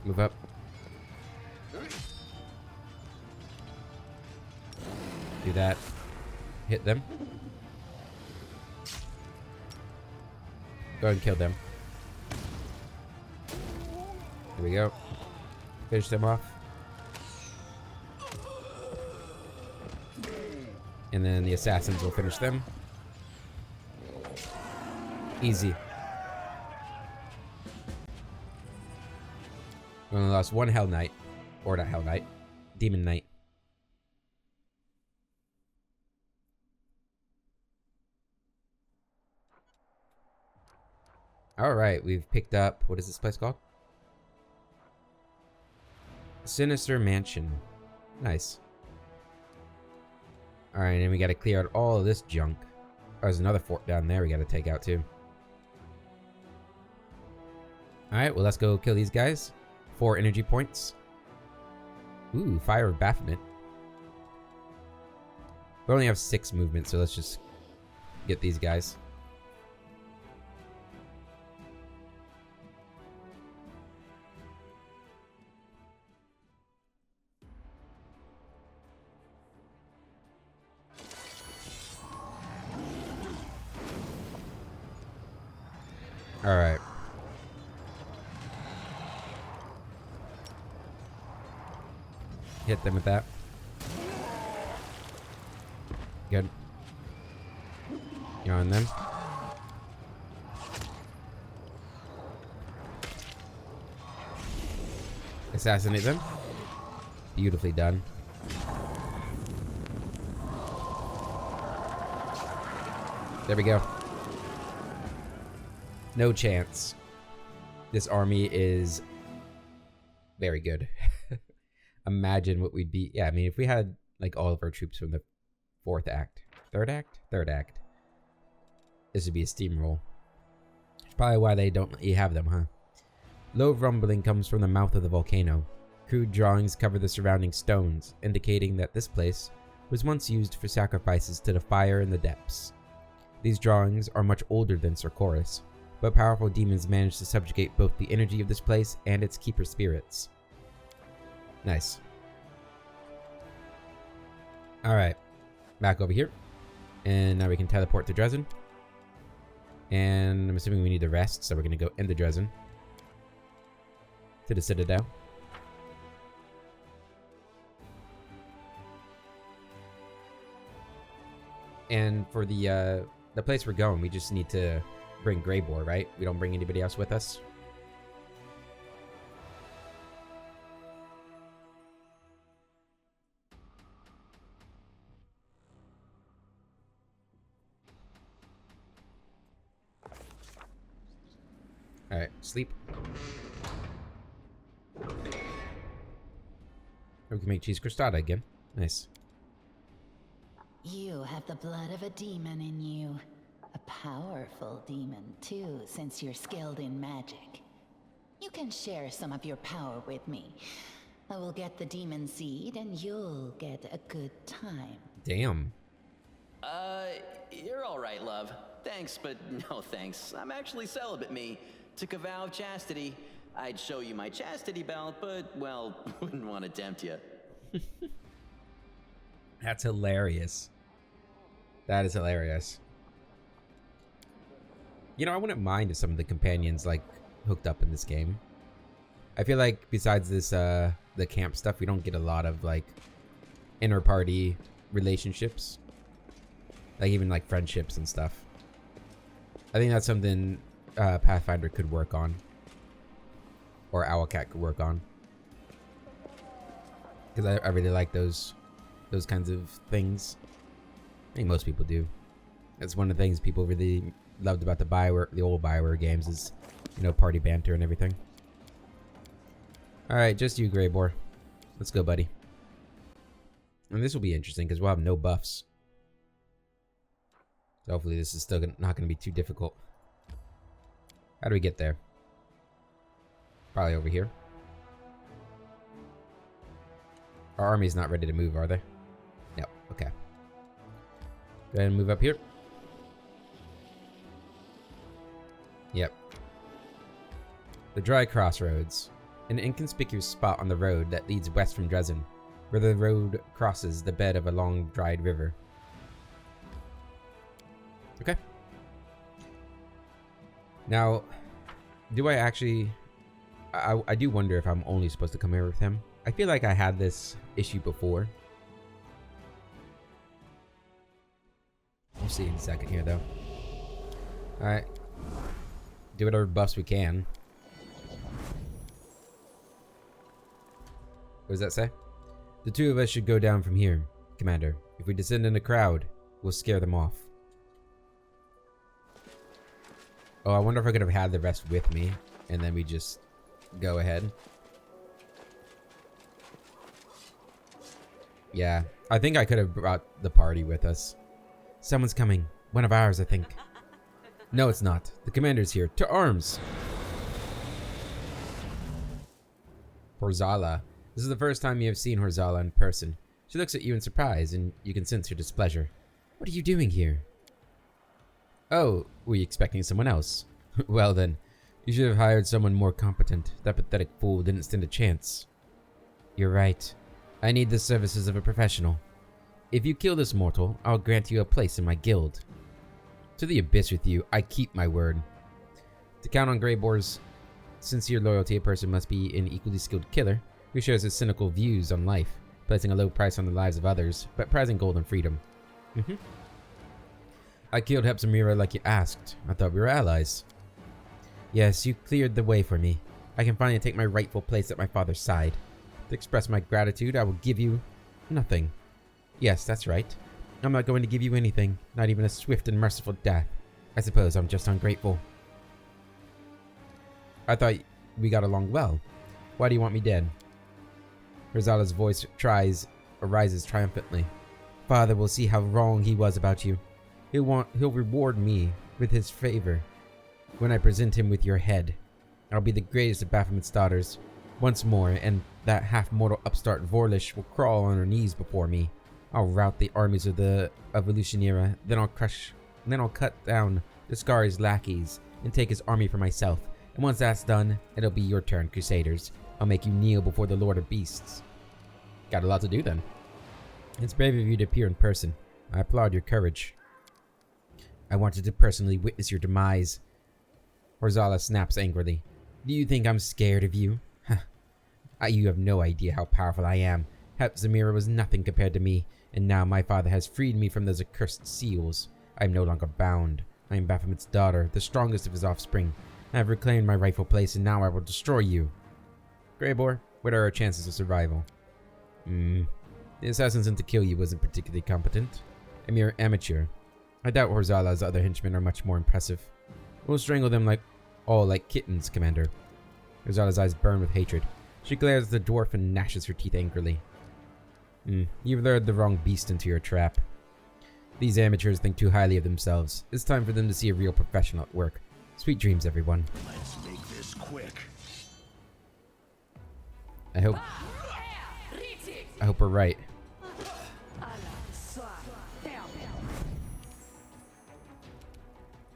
Move up. Do that. Hit them. Go ahead and kill them. There we go. Finish them off. And then the assassins will finish them. Easy. We only lost one Hell Knight. Or not Hell Knight. Demon Knight. Alright, we've picked up... What is this place called? Sinister Mansion. Nice. Alright, and we gotta clear out all of this junk. Oh, there's another fort down there we gotta take out too. Alright, well let's go kill these guys. 4 energy points. Ooh, Fire of Baphomet. We only have 6 movement, so let's just get these guys. Alright. Hit them with that. Good. You're on them. Assassinate them. Beautifully done. There we go. No chance. This army is very good. Imagine what we'd be. Yeah, I mean, if we had like all of our troops from the 4th act. 3rd act? 3rd act. This would be a steamroll. That's probably why they don't let you have them, huh? Low rumbling comes from the mouth of the volcano. Crude drawings cover the surrounding stones, indicating that this place was once used for sacrifices to the fire in the depths. These drawings are much older than Sarkoris, but powerful demons managed to subjugate both the energy of this place and its keeper spirits. Nice. Alright. Back over here. And now we can teleport to Dresden. And I'm assuming we need to rest, so we're going to go into Dresden. To the Citadel. And for the place we're going, we just need to bring Greybor, right? We don't bring anybody else with us. Alright, sleep. We can make cheese crostata again. Nice. You have the blood of a demon in you. A powerful demon, too, since you're skilled in magic. You can share some of your power with me. I will get the demon seed, and you'll get a good time. Damn. You're alright, love. Thanks, but no thanks. I'm actually celibate, me. Took a vow of chastity. I'd show you my chastity belt, but, well, wouldn't want to tempt you. That's hilarious. That is hilarious. You know, I wouldn't mind if some of the companions, like, hooked up in this game. I feel like besides this, the camp stuff, we don't get a lot of, like, inter-party relationships. Like, even, like, friendships and stuff. I think that's something Pathfinder could work on. Or Owlcat could work on. Because I really like those kinds of things. I think most people do. That's one of the things people really loved about the old Bioware games is, you know, party banter and everything. Alright, just you, Greybor. Let's go, buddy. And this will be interesting because we'll have no buffs. So hopefully this is still not going to be too difficult. How do we get there? Probably over here. Our army's not ready to move, are they? No, okay. Go ahead and move up here. Yep. The Dry Crossroads. An inconspicuous spot on the road that leads west from Dresden, where the road crosses the bed of a long dried river. Okay. Now, do I actually... I do wonder if I'm only supposed to come here with him. I feel like I had this issue before. We'll see in a second here, though. Alright. Do whatever buffs we can. What does that say? The two of us should go down from here, Commander. If we descend in a crowd, we'll scare them off. Oh, I wonder if I could have had the rest with me, and then we just go ahead. Yeah, I think I could have brought the party with us. Someone's coming. One of ours, I think. No, it's not. The commander's here. To arms! Horzala. This is the first time you have seen Horzala in person. She looks at you in surprise, and you can sense her displeasure. What are you doing here? Oh, were you expecting someone else? Well then, you should have hired someone more competent. That pathetic fool didn't stand a chance. You're right. I need the services of a professional. If you kill this mortal, I'll grant you a place in my guild. To the abyss with you, I keep my word. To count on Greyboar's sincere loyalty, a person must be an equally skilled killer who shares his cynical views on life, placing a low price on the lives of others, but prizing gold and freedom. I killed Hepzibah like you asked. I thought we were allies. Yes, you cleared the way for me. I can finally take my rightful place at my father's side. To express my gratitude, I will give you nothing. Yes, that's right. I'm not going to give you anything, not even a swift and merciful death. I suppose I'm just ungrateful. I thought we got along well. Why do you want me dead? Horzala's voice arises triumphantly. Father will see how wrong he was about you. He'll reward me with his favor when I present him with your head. I'll be the greatest of Baphomet's daughters once more, and that half-mortal upstart Vorlish will crawl on her knees before me. I'll rout the armies of Evolutionera, then I'll cut down Discari's lackeys and take his army for myself. And once that's done, it'll be your turn, Crusaders. I'll make you kneel before the Lord of Beasts. Got a lot to do then. It's brave of you to appear in person. I applaud your courage. I wanted to personally witness your demise. Horzala snaps angrily. Do you think I'm scared of you? You have no idea how powerful I am. Hepzibah was nothing compared to me, and now my father has freed me from those accursed seals. I am no longer bound. I am Baphomet's daughter, the strongest of his offspring. I have reclaimed my rightful place, and now I will destroy you. Greyboar, what are our chances of survival? The assassin sent to kill you wasn't particularly competent. A mere amateur. I doubt Horzala's other henchmen are much more impressive. We'll strangle them like kittens, Commander. Horzala's eyes burn with hatred. She glares at the dwarf and gnashes her teeth angrily. You've lured the wrong beast into your trap. These amateurs think too highly of themselves. It's time for them to see a real professional at work. Sweet dreams, everyone. Let's make this quick. I hope we're right.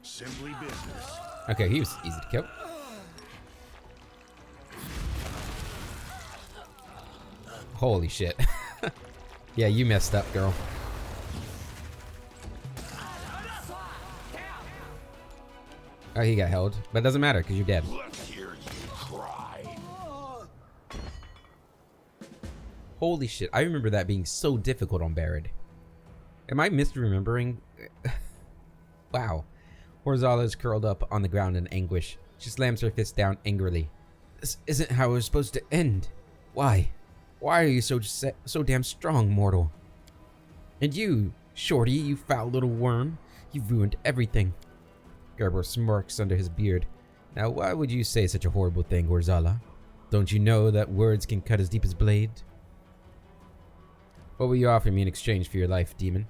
Simply business. Okay, he was easy to kill. Holy shit. Yeah, you messed up, girl. Oh, he got held. But it doesn't matter, because you're dead. Let's hear you cry. Holy shit. I remember that being so difficult on Barad. Am I misremembering? Wow. Horzala is curled up on the ground in anguish. She slams her fist down angrily. This isn't how it was supposed to end. Why? Why are you so damn strong, mortal? And you, Shorty, you foul little worm. You've ruined everything. Gerber smirks under his beard. Now, why would you say such a horrible thing, Horzala? Don't you know that words can cut as deep as blade? What will you offer me in exchange for your life, demon?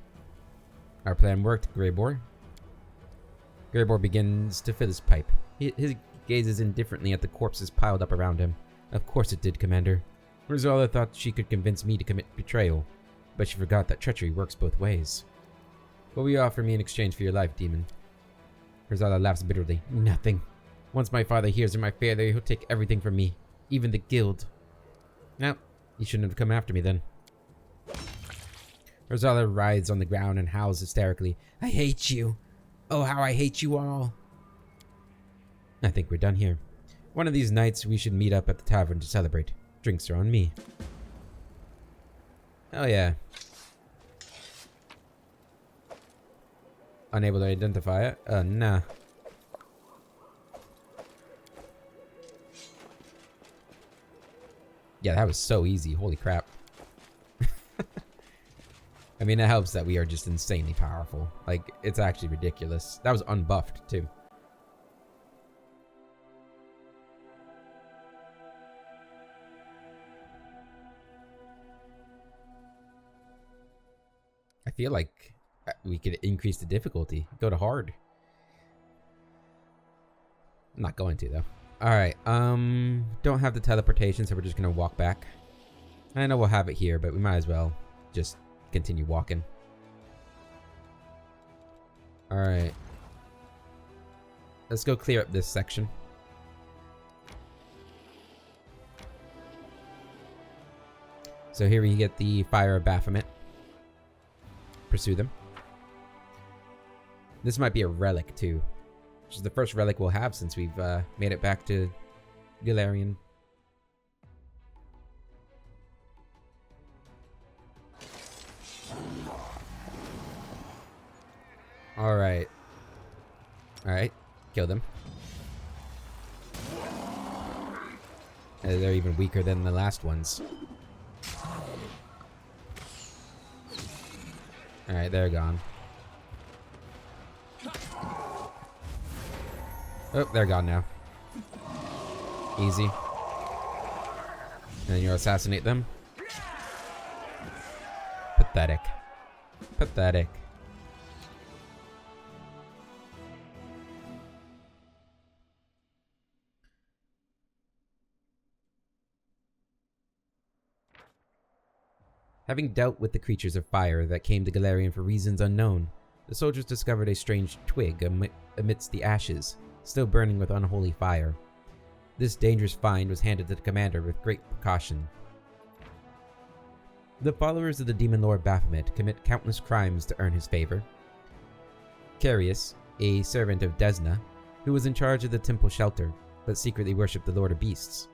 Our plan worked, Greyboar. Greyboar begins to fill his pipe. He gazes indifferently at the corpses piled up around him. Of course it did, Commander. Horzala thought she could convince me to commit betrayal, but she forgot that treachery works both ways. What will you offer me in exchange for your life, demon? Horzala laughs bitterly. Nothing. Once my father hears of my failure, he'll take everything from me, even the guild. No, you shouldn't have come after me then. Rosala writhes on the ground and howls hysterically. I hate you. Oh, how I hate you all. I think we're done here. One of these nights, we should meet up at the tavern to celebrate. Drinks are on me. Oh yeah. Unable to identify it? Nah. Yeah, that was so easy. Holy crap. I mean, it helps that we are just insanely powerful. Like, it's actually ridiculous. That was unbuffed, too. I feel like we could increase the difficulty. Go to hard. I'm not going to, though. Alright, don't have the teleportation, so we're just gonna walk back. I know we'll have it here, but we might as well just continue walking. Alright. Let's go clear up this section. So here we get the Fire of Baphomet. Pursue them. This might be a relic, too. Which is the first relic we'll have since we've made it back to Galarian. Alright. Alright. Kill them. They're even weaker than the last ones. Alright, they're gone. Oh, they're gone now. Easy. And you assassinate them. Pathetic. Pathetic. Having dealt with the creatures of fire that came to Galarian for reasons unknown, the soldiers discovered a strange twig amidst the ashes, still burning with unholy fire. This dangerous find was handed to the commander with great precaution. The followers of the demon lord Baphomet commit countless crimes to earn his favor. Carius, a servant of Desna, who was in charge of the temple shelter, but secretly worshipped the Lord of Beasts.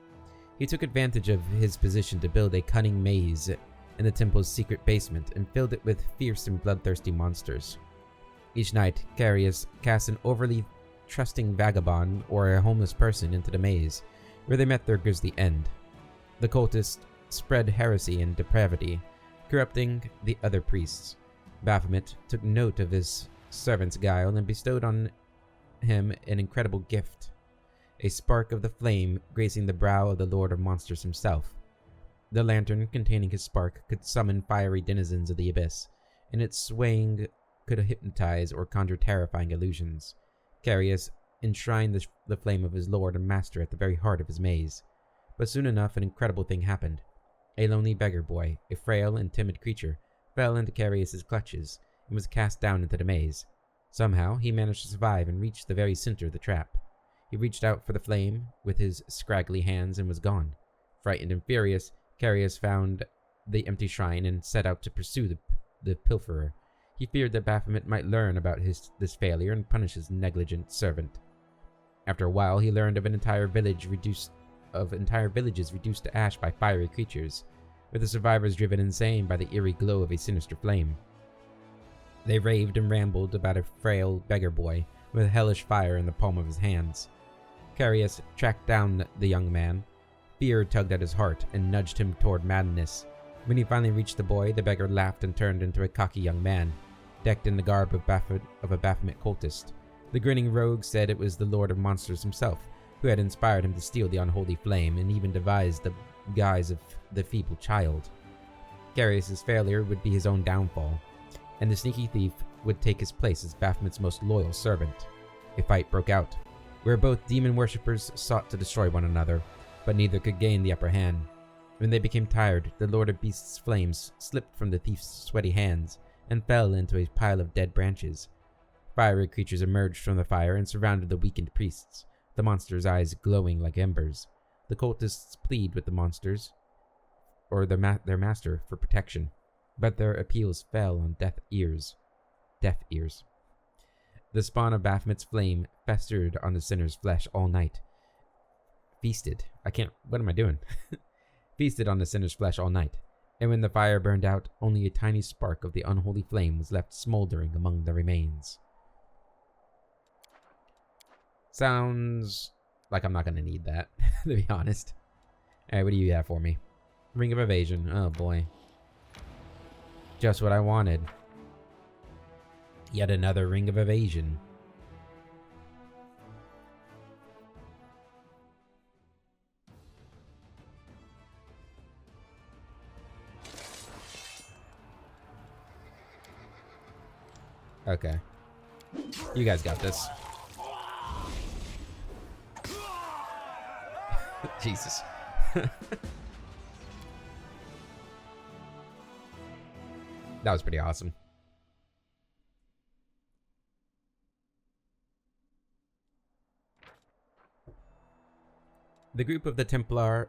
He took advantage of his position to build a cunning maze in the temple's secret basement and filled it with fierce and bloodthirsty monsters. Each night, Carius cast an overly trusting vagabond or a homeless person into the maze, where they met their grisly end. The cultists spread heresy and depravity, corrupting the other priests. Baphomet took note of his servant's guile and bestowed on him an incredible gift, a spark of the flame gracing the brow of the Lord of Monsters himself. The lantern containing his spark could summon fiery denizens of the abyss, and its swaying could hypnotize or conjure terrifying illusions. Carius enshrined the flame of his lord and master at the very heart of his maze. But soon enough, an incredible thing happened. A lonely beggar boy, a frail and timid creature, fell into Carius's clutches and was cast down into the maze. Somehow, he managed to survive and reach the very center of the trap. He reached out for the flame with his scraggly hands and was gone. Frightened and furious, Carius found the empty shrine and set out to pursue the pilferer. He feared that Baphomet might learn about this failure and punish his negligent servant. After a while, he learned of entire villages reduced to ash by fiery creatures, with the survivors driven insane by the eerie glow of a sinister flame. They raved and rambled about a frail beggar boy with hellish fire in the palm of his hands. Carius tracked down the young man. Fear tugged at his heart and nudged him toward madness. When he finally reached the boy, the beggar laughed and turned into a cocky young man, decked in the garb of a Baphomet cultist. The grinning rogue said it was the Lord of Monsters himself, who had inspired him to steal the unholy flame and even devised the guise of the feeble child. Carius's failure would be his own downfall, and the sneaky thief would take his place as Baphomet's most loyal servant. A fight broke out, where both demon worshippers sought to destroy one another, but neither could gain the upper hand. When they became tired, the Lord of Beasts' flames slipped from the thief's sweaty hands and fell into a pile of dead branches. Fiery creatures emerged from the fire and surrounded the weakened priests, the monster's eyes glowing like embers. The cultists plead with the monsters, or their master, for protection, but their appeals fell on deaf ears. The spawn of Baphomet's flame festered on the sinner's flesh all night. Feasted on the sinner's flesh all night, and when the fire burned out, only a tiny spark of the unholy flame was left smoldering among the remains. Sounds like I'm not going to need that, to be honest. Alright, what do you have for me? Ring of Evasion. Oh boy. Just what I wanted. Yet another Ring of Evasion. Okay. You guys got this. Jesus. That was pretty awesome. The group of the Templars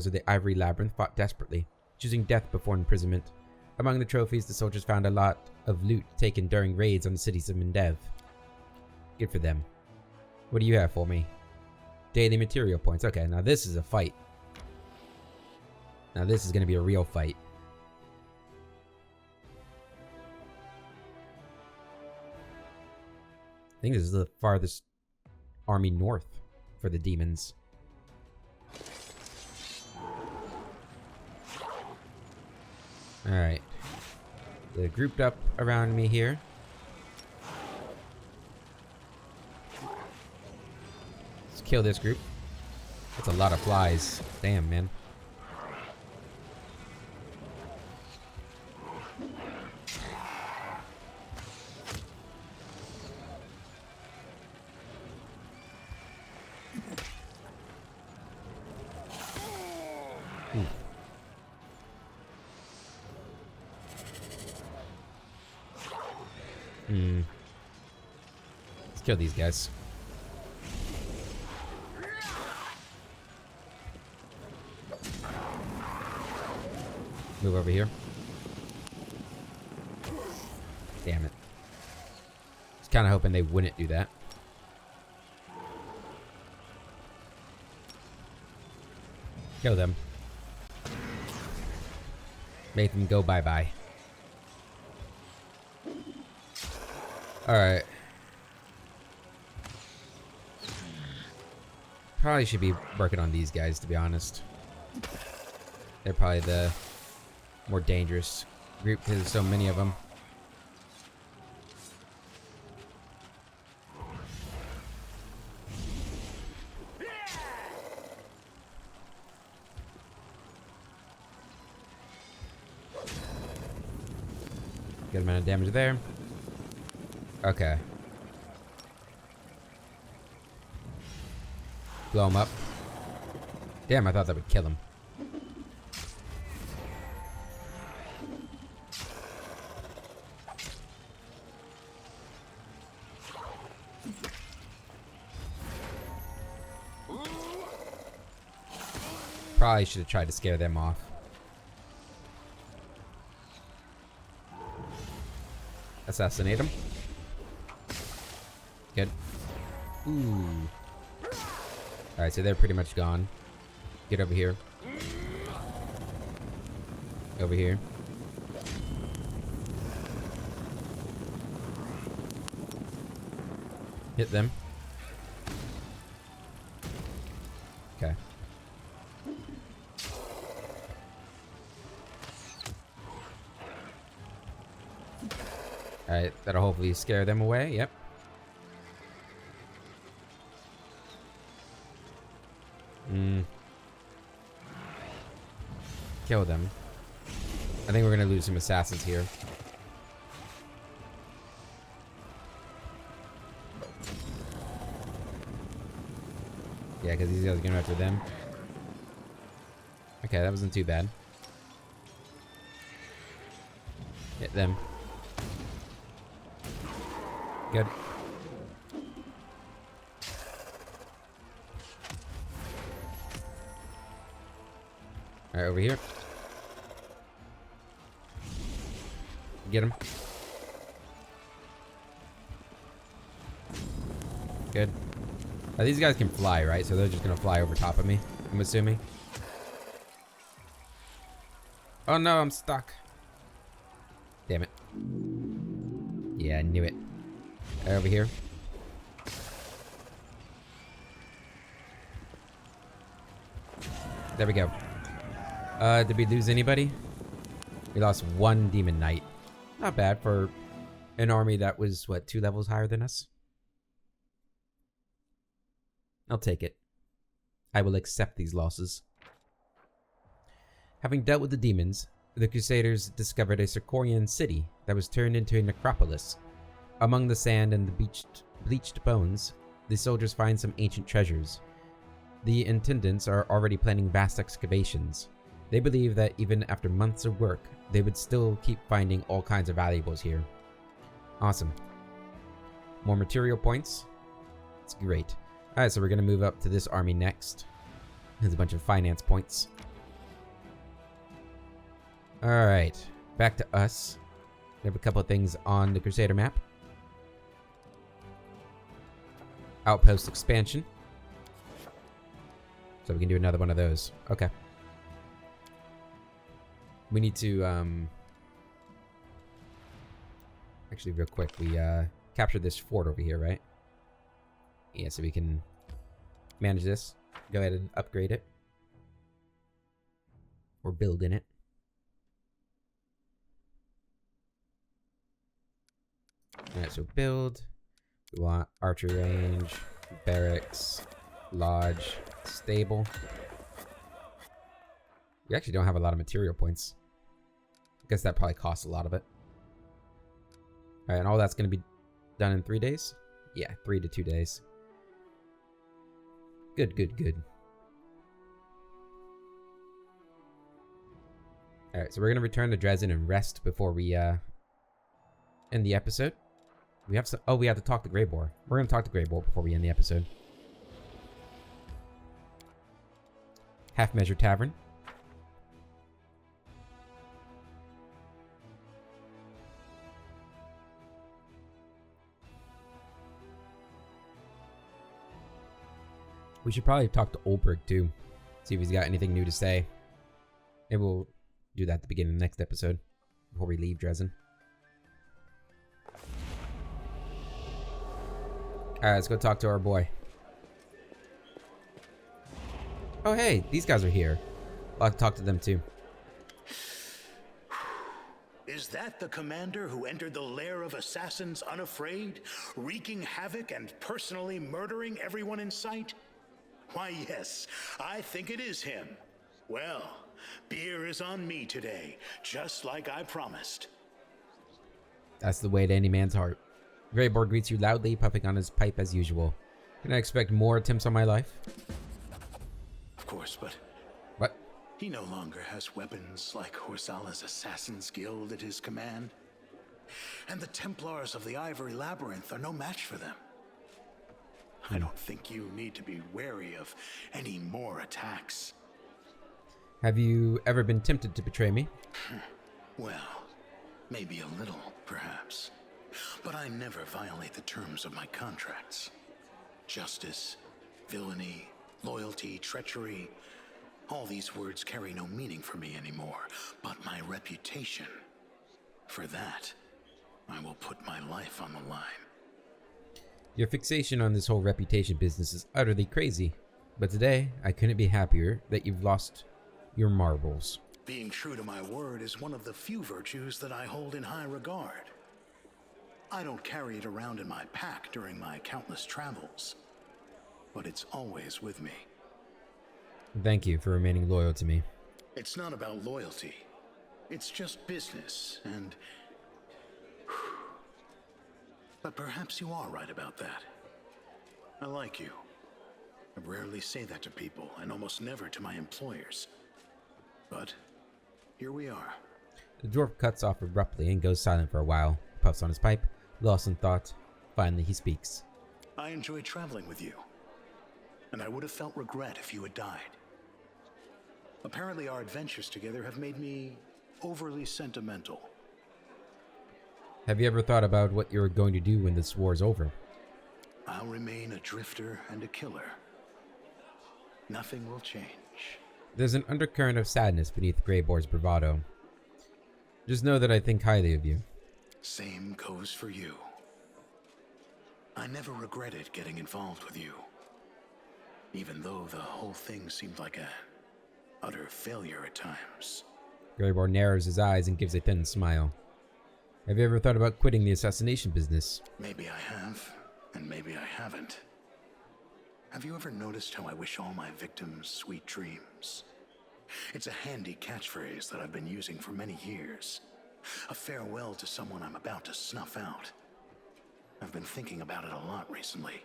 of the Ivory Labyrinth fought desperately, choosing death before imprisonment. Among the trophies, the soldiers found a lot of loot taken during raids on the cities of Mendev. Good for them. What do you have for me? Daily material points. Okay, now this is a fight. Now this is going to be a real fight. I think this is the farthest army north for the demons. Alright. They're grouped up around me here. Let's kill this group. That's a lot of flies. Damn, man. Let's kill these guys. Move over here. Damn it. I was kind of hoping they wouldn't do that. Kill them. Make them go bye-bye. Alright. Probably should be working on these guys, to be honest. They're probably the more dangerous group because there's so many of them. Good amount of damage there. Okay. Blow him up. Damn, I thought that would kill him. Probably should have tried to scare them off. Assassinate him. Good. Ooh. Alright, so they're pretty much gone. Get over here. Over here. Hit them. Okay. Alright, that'll hopefully scare them away. Yep. Kill them. I think we're gonna lose some assassins here. Yeah, because these guys are going after them. Okay, that wasn't too bad. Hit them. Alright, over here. Get him. Good. Now, these guys can fly, right? So they're just gonna fly over top of me, I'm assuming. Oh no, I'm stuck. Damn it. Yeah, I knew it. Over here. There we go. Did we lose anybody? We lost one demon knight. Not bad for an army that was, what, 2 levels higher than us? I'll take it. I will accept these losses. Having dealt with the demons, the Crusaders discovered a Circorian city that was turned into a necropolis. Among the sand and the bleached bones, the soldiers find some ancient treasures. The intendants are already planning vast excavations. They believe that even after months of work, they would still keep finding all kinds of valuables here. Awesome. More material points. It's great. Alright, so we're going to move up to this army next. There's a bunch of finance points. Alright, back to us. We have a couple of things on the Crusader map. Outpost expansion. So we can do another one of those. Okay. We need to, actually, real quick, we, captured this fort over here, right? Yeah, so we can manage this. Go ahead and upgrade it. Or build in it. Alright, so build. We want archer range, barracks, lodge, stable. We actually don't have a lot of material points. I guess that probably costs a lot of it. Alright, and all that's going to be done in 3 days? Yeah, 3 to 2 days. Good, good, good. Alright, so we're going to return to Dresden and rest before we end the episode. We have some... Oh, we have to talk to Greyboar. We're going to talk to Greyboar before we end the episode. Half Measure Tavern. We should probably talk to Olberg too. See if he's got anything new to say. Maybe we'll do that at the beginning of the next episode. Before we leave Dresden. Alright, let's go talk to our boy. Oh hey, these guys are here. I'll have to talk to them too. Is that the commander who entered the lair of assassins unafraid, wreaking havoc and personally murdering everyone in sight? Why, yes, I think it is him. Well, beer is on me today, just like I promised. That's the way to any man's heart. Greyboar greets you loudly, puffing on his pipe as usual. Can I expect more attempts on my life? Of course, but... What? He no longer has weapons like Horsala's Assassin's Guild at his command. And the Templars of the Ivory Labyrinth are no match for them. I don't think you need to be wary of any more attacks. Have you ever been tempted to betray me? Well, maybe a little, perhaps. But I never violate the terms of my contracts. Justice, villainy, loyalty, treachery. All these words carry no meaning for me anymore. But my reputation, for that, I will put my life on the line. Your fixation on this whole reputation business is utterly crazy. But today, I couldn't be happier that you've lost your marbles. Being true to my word is one of the few virtues that I hold in high regard. I don't carry it around in my pack during my countless travels, but it's always with me. Thank you for remaining loyal to me. It's not about loyalty. It's just business, and... But perhaps you are right about that. I like you. I rarely say that to people, and almost never to my employers. But here we are. The dwarf cuts off abruptly and goes silent for a while, puffs on his pipe, lost in thought. Finally, he speaks. I enjoy traveling with you, and I would have felt regret if you had died. Apparently our adventures together have made me overly sentimental. Have you ever thought about what you're going to do when this war's over? I'll remain a drifter and a killer. Nothing will change. There's an undercurrent of sadness beneath Greyboar's bravado. Just know that I think highly of you. Same goes for you. I never regretted getting involved with you. Even though the whole thing seemed like a utter failure at times. Greyboar narrows his eyes and gives a thin smile. Have you ever thought about quitting the assassination business? Maybe I have, and maybe I haven't. Have you ever noticed how I wish all my victims sweet dreams? It's a handy catchphrase that I've been using for many years. A farewell to someone I'm about to snuff out. I've been thinking about it a lot recently.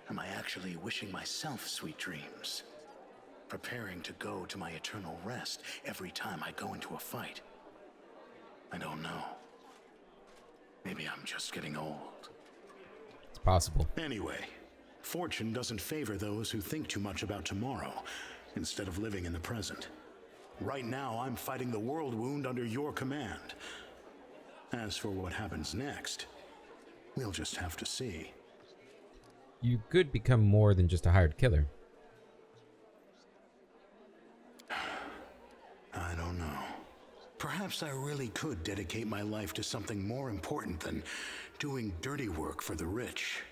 Am I actually wishing myself sweet dreams? Preparing to go to my eternal rest every time I go into a fight? I don't know. Maybe I'm just getting old. It's possible. Anyway, fortune doesn't favor those who think too much about tomorrow instead of living in the present. Right now, I'm fighting the world wound under your command. As for what happens next, we'll just have to see. You could become more than just a hired killer. I don't know. Perhaps I really could dedicate my life to something more important than doing dirty work for the rich.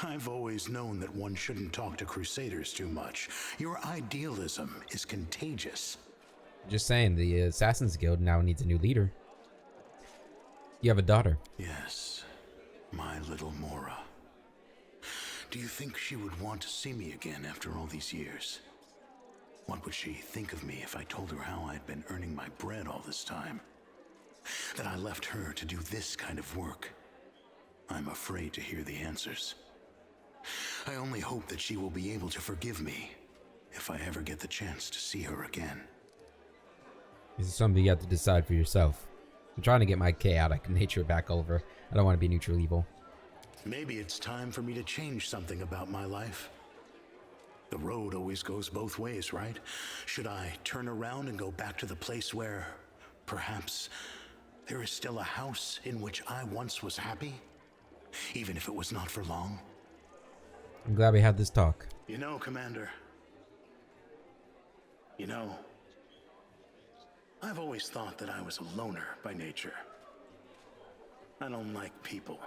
I've always known that one shouldn't talk to crusaders too much. Your idealism is contagious. Just saying, the Assassin's Guild now needs a new leader. You have a daughter. Yes, my little Mora. Do you think she would want to see me again after all these years? What would she think of me if I told her how I'd been earning my bread all this time? That I left her to do this kind of work? I'm afraid to hear the answers. I only hope that she will be able to forgive me if I ever get the chance to see her again. This is something you have to decide for yourself. I'm trying to get my chaotic nature back over. I don't want to be neutral evil. Maybe it's time for me to change something about my life. The road always goes both ways, right? Should I turn around and go back to the place where, perhaps, there is still a house in which I once was happy? Even if it was not for long? I'm glad we had this talk. You know, Commander. You know, I've always thought that I was a loner by nature. I don't like people.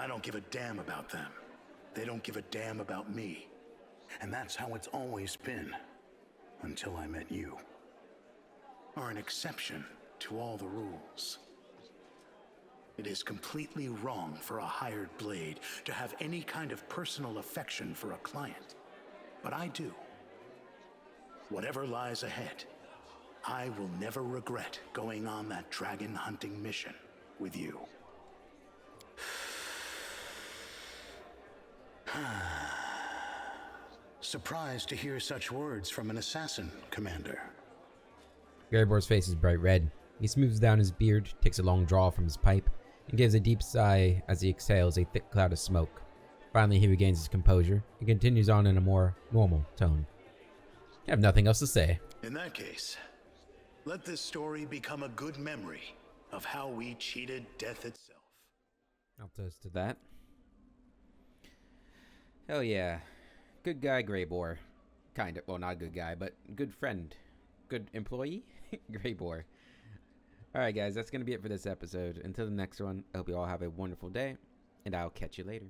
I don't give a damn about them. They don't give a damn about me. And that's how it's always been, until I met you. Are an exception to all the rules. It is completely wrong for a hired blade to have any kind of personal affection for a client. But I do. Whatever lies ahead, I will never regret going on that dragon hunting mission with you. Surprised to hear such words from an assassin, Commander. Greyboar's face is bright red. He smooths down his beard, takes a long draw from his pipe, and gives a deep sigh as he exhales a thick cloud of smoke. Finally, he regains his composure and continues on in a more normal tone. I have nothing else to say. In that case, let this story become a good memory of how we cheated death itself. I'll toast to that. Hell yeah. Good guy, Greyboar. Kind of. Well, not a good guy, but good friend. Good employee? Greyboar. Alright, guys, that's going to be it for this episode. Until the next one, I hope you all have a wonderful day, and I'll catch you later.